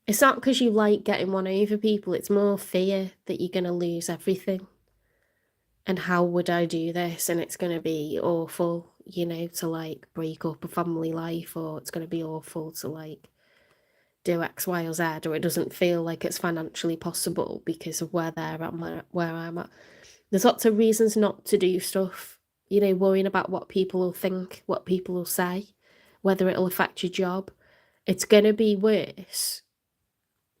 it's not because you like getting one over people, it's more fear that you're going to lose everything. And how would I do this? And it's going to be awful, to like break up a family life, or it's going to be awful to like do X, Y, or Z, or it doesn't feel like it's financially possible because of where they're at, where I'm at. There's lots of reasons not to do stuff, worrying about what people will think, what people will say, whether it'll affect your job. It's going to be worse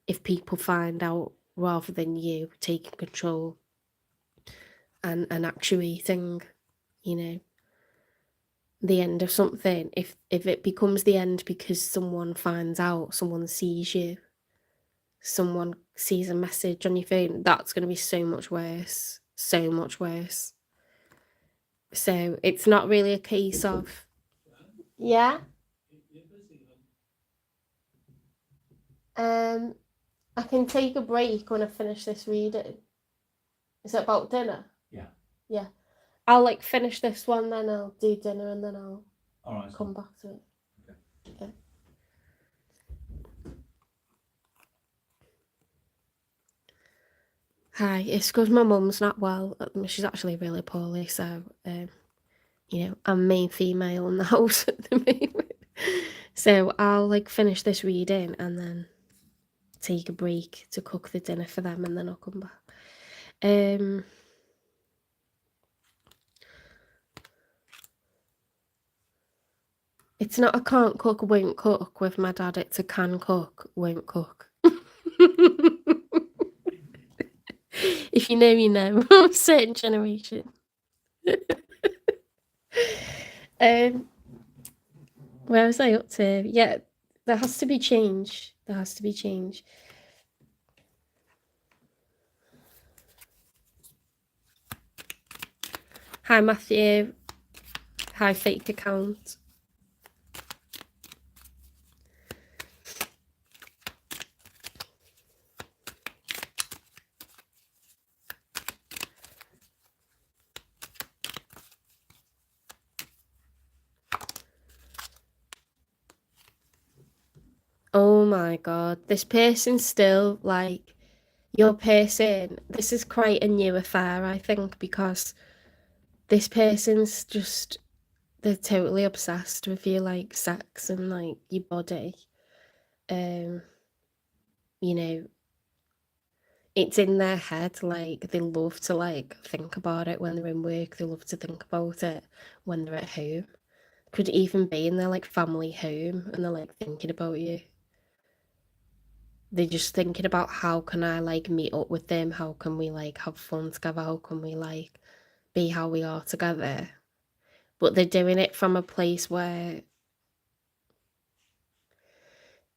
if people find out rather than you taking control and actuating, the end of something. If it becomes the end because someone finds out, someone sees you, someone sees a message on your phone, that's going to be so much worse. So much worse. So it's not really a case of... Yeah? I can take a break when I finish this reading. Is it about dinner? Yeah. Yeah. I'll like finish this one, then I'll do dinner, and then I'll come back to it. Okay. Hi, it's because my mum's not well. She's actually really poorly, so I'm main female in the house at the moment. So I'll like finish this reading and then take a break to cook the dinner for them, and then I'll come back. It's not a can't cook, won't cook with my dad. It's a can cook, won't cook. If you know, you know. I'm a certain generation. Where was I up to? Yeah, there has to be change. There has to be change. Hi, Matthew. Hi, fake account. Oh my god, this person's still like your person. This is quite a new affair, I think, because this person's just, they're totally obsessed with your like sex and like your body. You know, it's in their head, like they love to like think about it when they're in work, they love to think about it when they're at home. Could even be in their like family home and they're like thinking about you. They're just thinking about how can I like meet up with them, how can we like have fun together, how can we like be how we are together. But they're doing it from a place where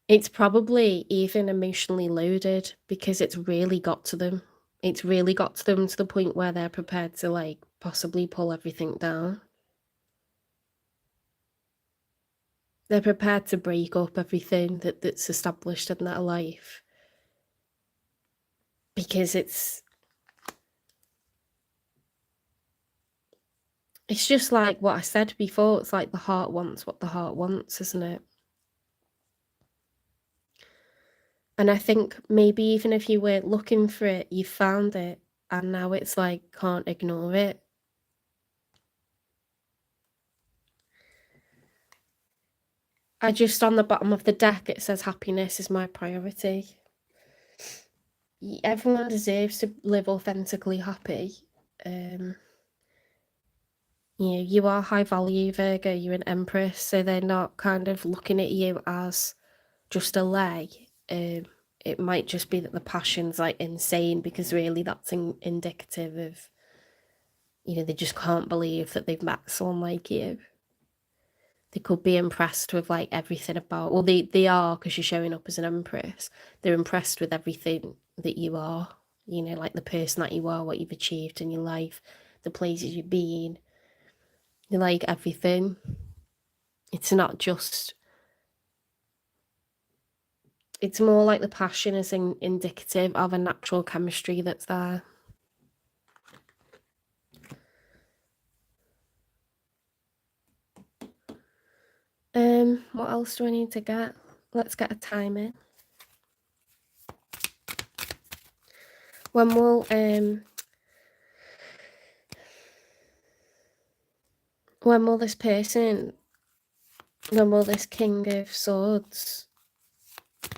it's probably even emotionally loaded because it's really got to them. It's really got to them to the point where they're prepared to like possibly pull everything down. They're prepared to break up everything that's established in their life because it's just like what I said before. It's like the heart wants what the heart wants, isn't it? And I think maybe even if you weren't looking for it, you found it, and now it's like, can't ignore it. I just, on the bottom of the deck, it says happiness is my priority. Everyone deserves to live authentically happy. You are high value, Virgo, you're an Empress, so they're not kind of looking at you as just a lay. It might just be that the passion's like insane, because really that's indicative of, they just can't believe that they've met someone like you. They could be impressed with like everything about, well, they are, because you're showing up as an Empress. They're impressed with everything that you are, like the person that you are, what you've achieved in your life, the places you've been. They like everything. It's not just, it's more like the passion is indicative of a natural chemistry that's there. What else do I need to get? Let's get a time in. When will this person, when will this King of Swords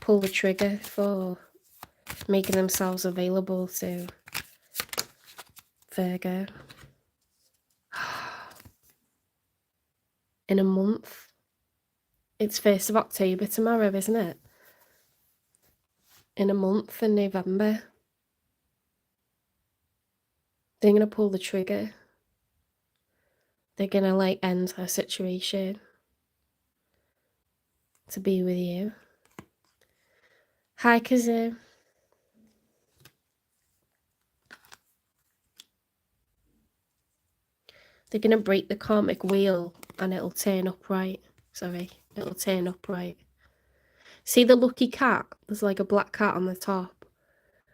pull the trigger for making themselves available to Virgo? In a month. It's 1st of October tomorrow, isn't it? In a month, in November. They're going to pull the trigger. They're going to like end their situation to be with you. Hi, Kazoo. They're going to break the karmic wheel and it'll turn upright. Sorry, it'll turn upright. See the lucky cat? There's like a black cat on the top.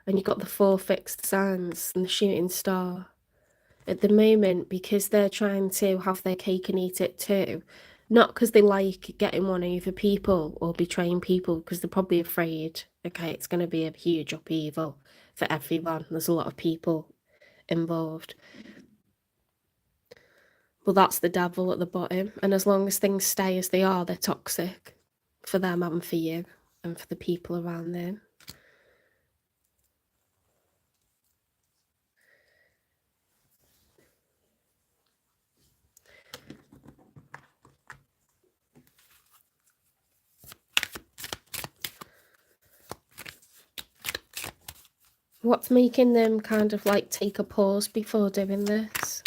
And you've got the 4 fixed signs and the shooting star. At the moment, because they're trying to have their cake and eat it too, not because they like getting one over people or betraying people, because they're probably afraid, okay, it's going to be a huge upheaval for everyone. There's a lot of people involved. But that's the devil at the bottom. And as long as things stay as they are, they're toxic for them and for you and for the people around them. What's making them kind of like take a pause before doing this?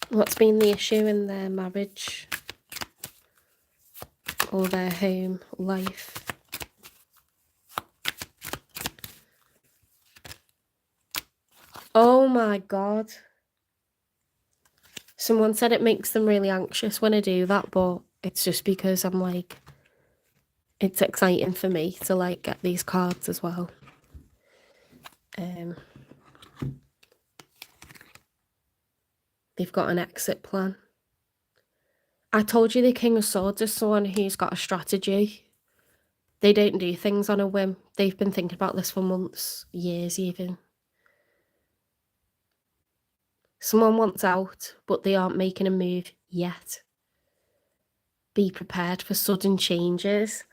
What's been the issue in their marriage or their home life? Oh my God. Someone said it makes them really anxious when I do that, but it's just because I'm like, it's exciting for me to like get these cards as well. They've got an exit plan. I told you the King of Swords is someone who's got a strategy. They don't do things on a whim. They've been thinking about this for months, years even. Someone wants out, but they aren't making a move yet. Be prepared for sudden changes.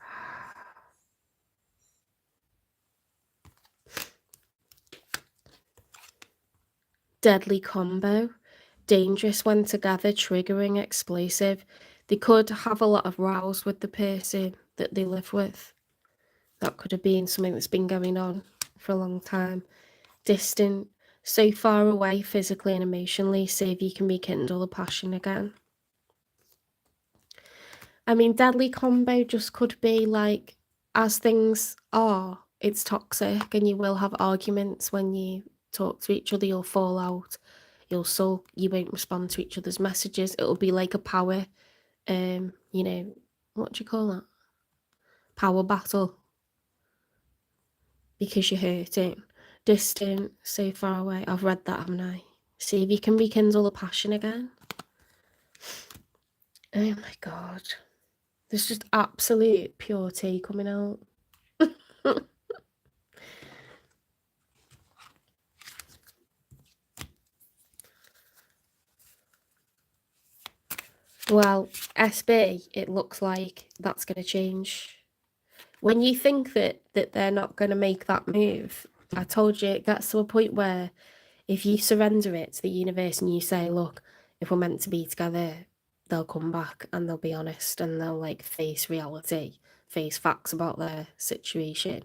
Deadly combo. Dangerous when together, triggering, explosive. They could have a lot of rows with the person that they live with. That could have been something that's been going on for a long time. Distant, so far away physically and emotionally, see if you can rekindle the passion again. I mean, deadly combo just could be like, as things are, it's toxic and you will have arguments when you talk to each other. You'll fall out, you'll sulk, you won't respond to each other's messages. It'll be like a power, what do you call that? Power battle. Because you're hurting. Distant, so far away. I've read that, haven't I? See if you can rekindle the passion again. Oh my God. There's just absolute pure tea coming out. Well, SB, it looks like that's going to change. When you think that they're not going to make that move, I told you it gets to a point where if you surrender it to the universe and you say, look, if we're meant to be together, they'll come back and they'll be honest and they'll like face reality, face facts about their situation.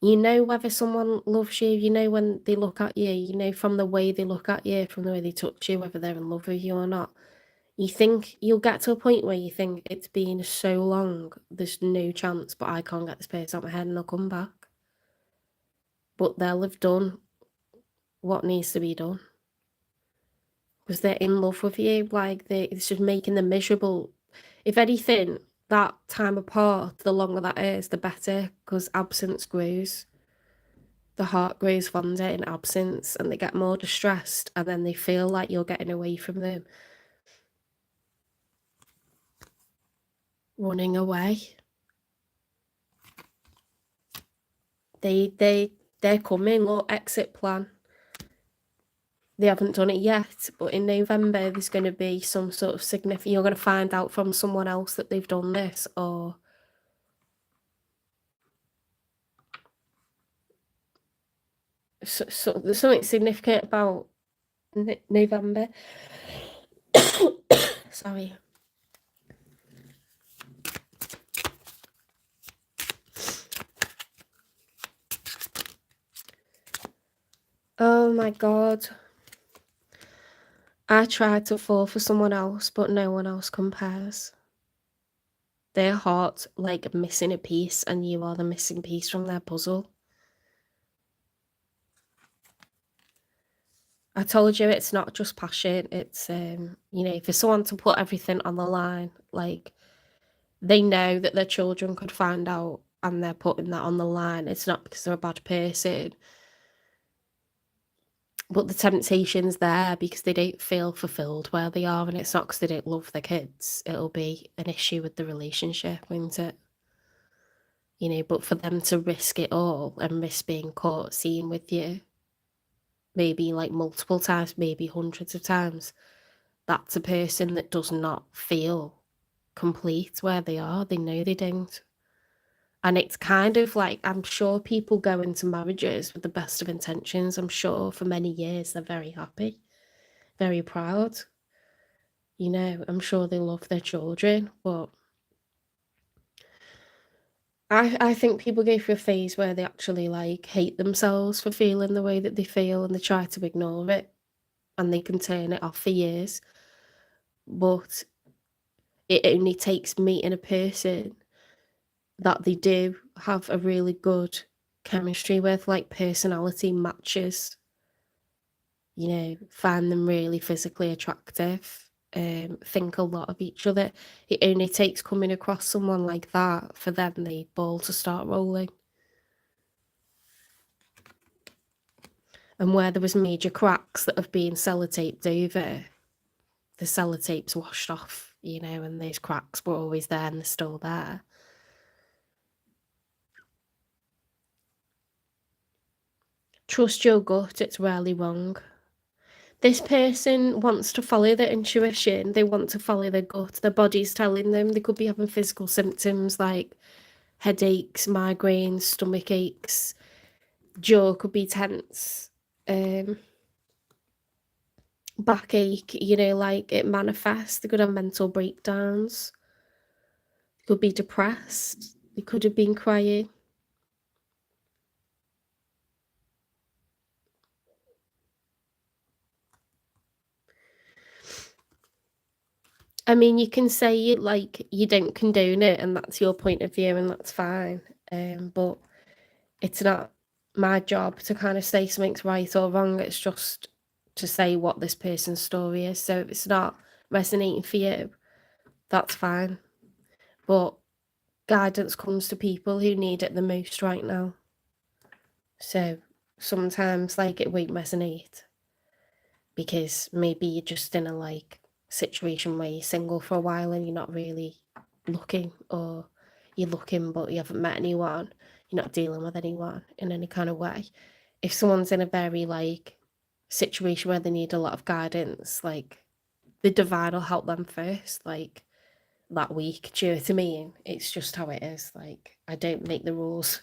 You know whether someone loves you, you know when they look at you, you know from the way they look at you, from the way they touch you, whether they're in love with you or not. You think you'll get to a point where you think it's been so long, there's no chance, but I can't get this person out of my head and they'll come back. But they'll have done what needs to be done. Because they're in love with you, like it's just making them miserable. If anything, that time apart, the longer that is, the better, because absence grows. The heart grows fonder in absence, and they get more distressed, and then they feel like you're getting away from them. Running away. They're coming. Look, exit plan. They haven't done it yet, but in November there's going to be some sort of significant. You're going to find out from someone else that they've done this, or so there's something significant about November. Sorry. Oh my God. I tried to fall for someone else, but no one else compares. Their heart like missing a piece, and you are the missing piece from their puzzle. I told you it's not just passion. It's you know, for someone to put everything on the line, like they know that their children could find out and they're putting that on the line. It's not because they're a bad person, but the temptation's there because they don't feel fulfilled where they are, and it's not because they don't love their kids. It'll be an issue with the relationship, won't it? You know, but for them to risk it all and risk being caught seen with you, maybe like multiple times, maybe hundreds of times, that's a person that does not feel complete where they are. They know they don't. And it's kind of like, I'm sure people go into marriages with the best of intentions. I'm sure for many years they're very happy, very proud. You know, I'm sure they love their children, but I think people go through a phase where they actually like hate themselves for feeling the way that they feel and they try to ignore it and they can turn it off for years. But it only takes meeting a person that they do have a really good chemistry with, like personality matches, you know, find them really physically attractive, think a lot of each other. It only takes coming across someone like that for then the ball to start rolling. And where there was major cracks that have been sellotaped over, the sellotape's washed off, you know, and those cracks were always there and they're still there. Trust your gut, it's rarely wrong. This person wants to follow their intuition, they want to follow their gut, their body's telling them. They could be having physical symptoms like headaches, migraines, stomach aches, jaw could be tense, backache, you know, like it manifests. They could have mental breakdowns, they could be depressed, they could have been crying. I mean, you can say like you don't condone it and that's your point of view and that's fine. But it's not my job to kind of say something's right or wrong. It's just to say what this person's story is. So if it's not resonating for you, that's fine. But guidance comes to people who need it the most right now. So sometimes like it won't resonate because maybe you're just in a like situation where you're single for a while and you're not really looking, or you're looking but you haven't met anyone, you're not dealing with anyone in any kind of way. If someone's in a very like situation where they need a lot of guidance, like the divine will help them first, like that week. Do you know what I mean? It's just how it is. Like, I don't make the rules.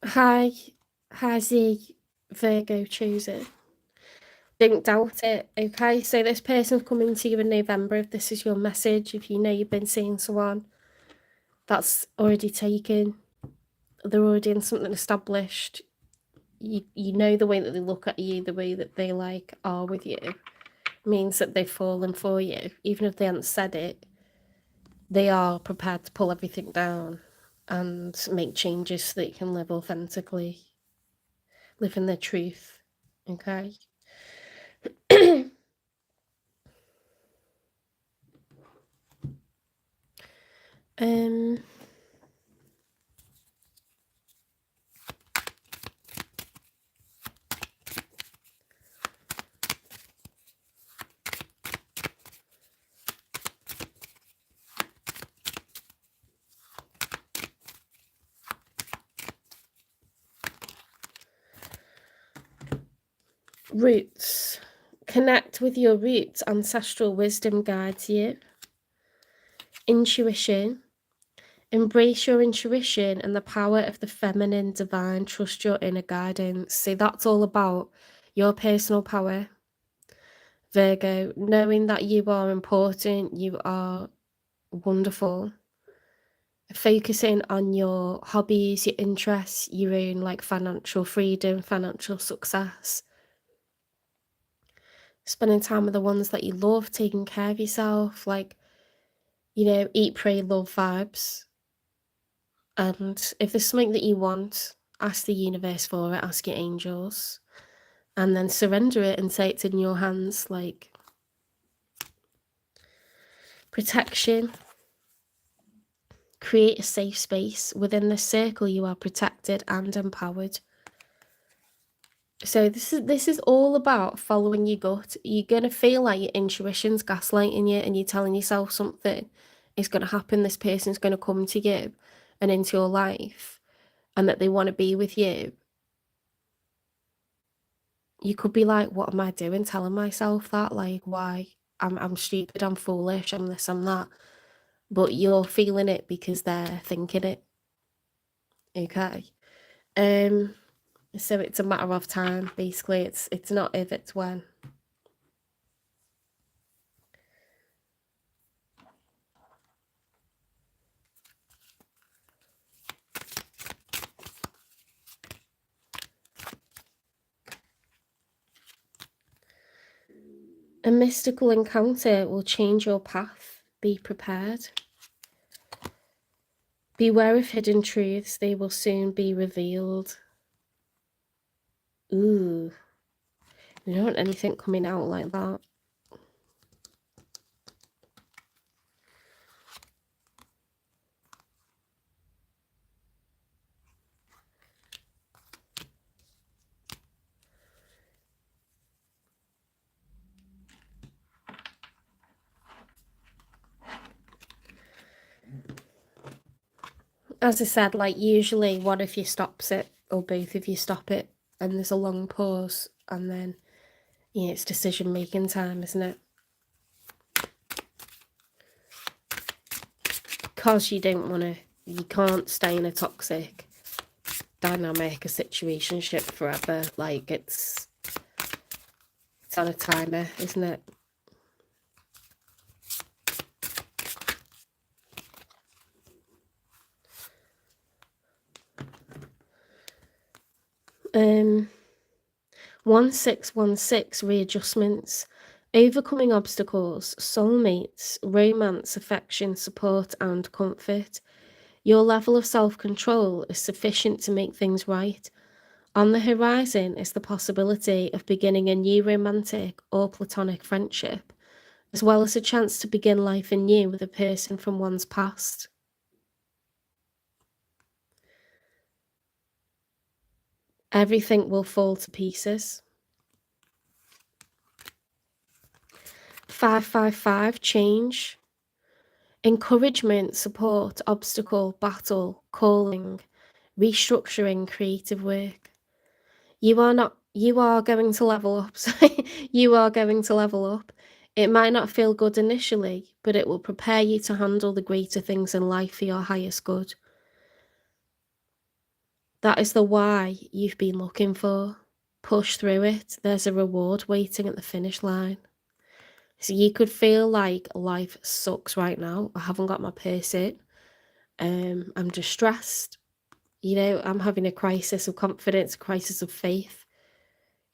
Hi, Z Virgo chooser. Don't doubt it. Okay, so this person's coming to you in November. If this is your message, if you know you've been seeing someone that's already taken, they're already in something established. You know the way that they look at you, the way that they like are with you, means that they've fallen for you. Even if they haven't said it, they are prepared to pull everything down and make changes so that you can live authentically, live in their truth. Okay. um Roots. Connect with your roots. Ancestral wisdom guides you. Intuition. Embrace your intuition and the power of the feminine divine. Trust your inner guidance. So that's all about your personal power, Virgo. Knowing that you are important, you are wonderful. Focusing on your hobbies, your interests, your own like financial freedom, financial success. Spending time with the ones that you love, taking care of yourself, like, you know, eat, pray, love vibes. And if there's something that you want, ask the universe for it, ask your angels, and then surrender it and say it's in your hands. Like, protection. Create a safe space. Within this circle, you are protected and empowered. So this is all about following your gut. You're going to feel like your intuition's gaslighting you and you're telling yourself something is going to happen. This person's going to come to you and into your life and that they want to be with you. You could be like, what am I doing? Telling myself that, like, why? I'm stupid, I'm foolish, I'm this, I'm that. But you're feeling it because they're thinking it. Okay. So it's a matter of time, basically. It's not if, it's when. A mystical encounter will change your path. Be prepared. Beware of hidden truths. They will soon be revealed. Ooh. You don't want anything coming out like that. As I said, like, usually one of you stops it or both of you stop it and there's a long pause and then, yeah, it's decision making time, isn't it? Because you don't want to, you can't stay in a toxic dynamic, a situationship forever. Like, it's on a timer, isn't it? Um 1616 readjustments, overcoming obstacles, soulmates, romance, affection, support and comfort. Your level of self-control is sufficient to make things right. On the horizon is the possibility of beginning a new romantic or platonic friendship, as well as a chance to begin life anew with a person from one's past. Everything will fall to pieces. 555, change. Encouragement, support, obstacle, battle, calling, restructuring, creative work. You are going to level up. You are going to level up. It might not feel good initially, but it will prepare you to handle the greater things in life for your highest good. That is the why you've been looking for. Push through it. There's a reward waiting at the finish line. So you could feel like life sucks right now. I haven't got my purse in. I'm distressed. You know, I'm having a crisis of confidence, a crisis of faith.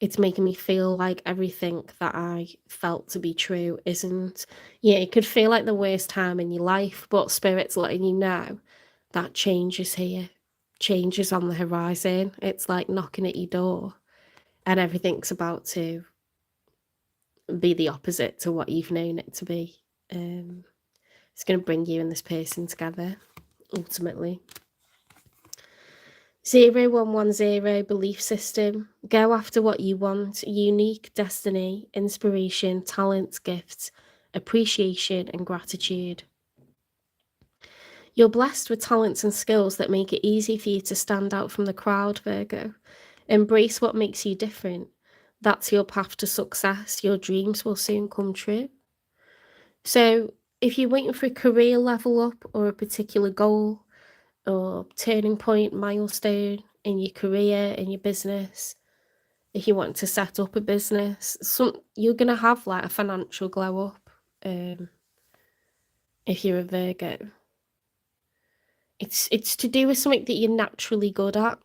It's making me feel like everything that I felt to be true isn't. Yeah, it could feel like the worst time in your life, but Spirit's letting you know that change is here. Change is on the horizon. It's like knocking at your door, and everything's about to be the opposite to what you've known it to be. It's going to bring you and this person together, ultimately. 0110, belief system. Go after what you want. Unique, destiny, inspiration, talents, gifts, appreciation, and gratitude. You're blessed with talents and skills that make it easy for you to stand out from the crowd, Virgo. Embrace what makes you different. That's your path to success. Your dreams will soon come true. So if you're waiting for a career level up or a particular goal or turning point, milestone in your career, in your business, if you want to set up a business, you're going to have like a financial glow up if you're a Virgo. It's to do with something that you're naturally good at.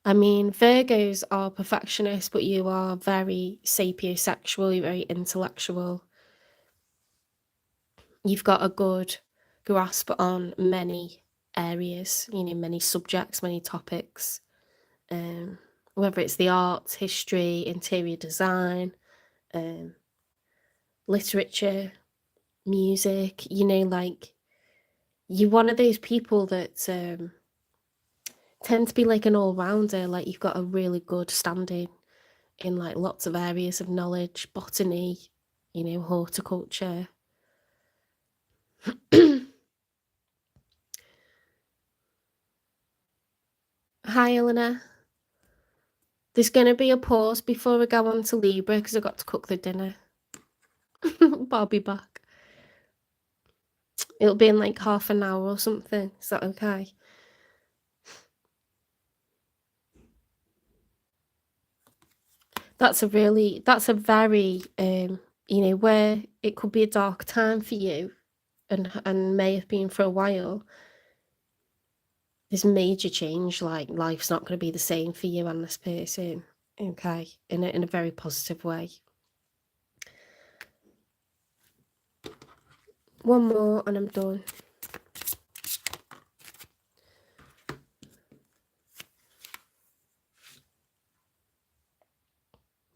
I mean, Virgos are perfectionists, but you are very sapiosexual, you're very intellectual. You've got a good grasp on many areas, you know, many subjects, many topics. Whether it's the arts, history, interior design, literature, music, you know, like, you're one of those people that tend to be like an all-rounder, like you've got a really good standing in like lots of areas of knowledge, botany, you know, horticulture. Hi, Eleanor. There's going to be a pause before we go on to Libra because I've got to cook the dinner. But I'll be back. It'll be in like half an hour or something. Is that okay? That's a very, you know, where it could be a dark time for you and may have been for a while. There's major change, like life's not going to be the same for you and this person, okay, in a very positive way. One more and I'm done.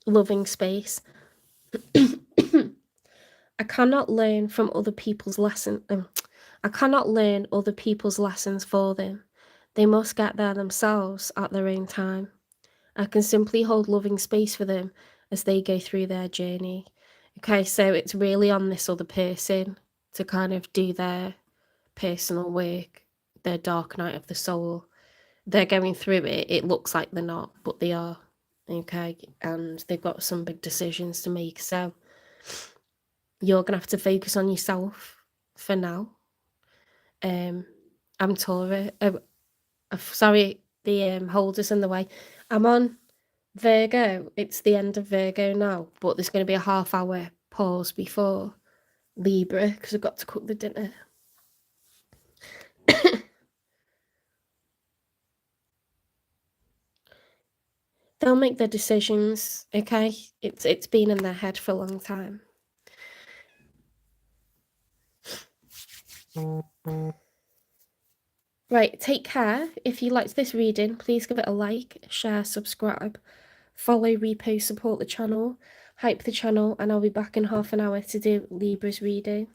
Loving space. I cannot learn from other people's lessons. I cannot learn other people's lessons for them. They must get there themselves at their own time. I can simply hold loving space for them as they go through their journey. Okay, so it's really on this other person to kind of do their personal work, their dark night of the soul. They're going through it. It looks like they're not, but they are. Okay, and they've got some big decisions to make. So you're going to have to focus on yourself for now. I'm Taurus. Sorry, the holder's in the way. I'm on Virgo. It's the end of Virgo now, but there's going to be a half-hour pause before Libra because I've got to cook the dinner. They'll make their decisions, okay? It's been in their head for a long time. Right, take care. If you liked this reading, please give it a like, share, subscribe, follow, repost, support the channel, hype the channel, and I'll be back in half an hour to do Libra's reading.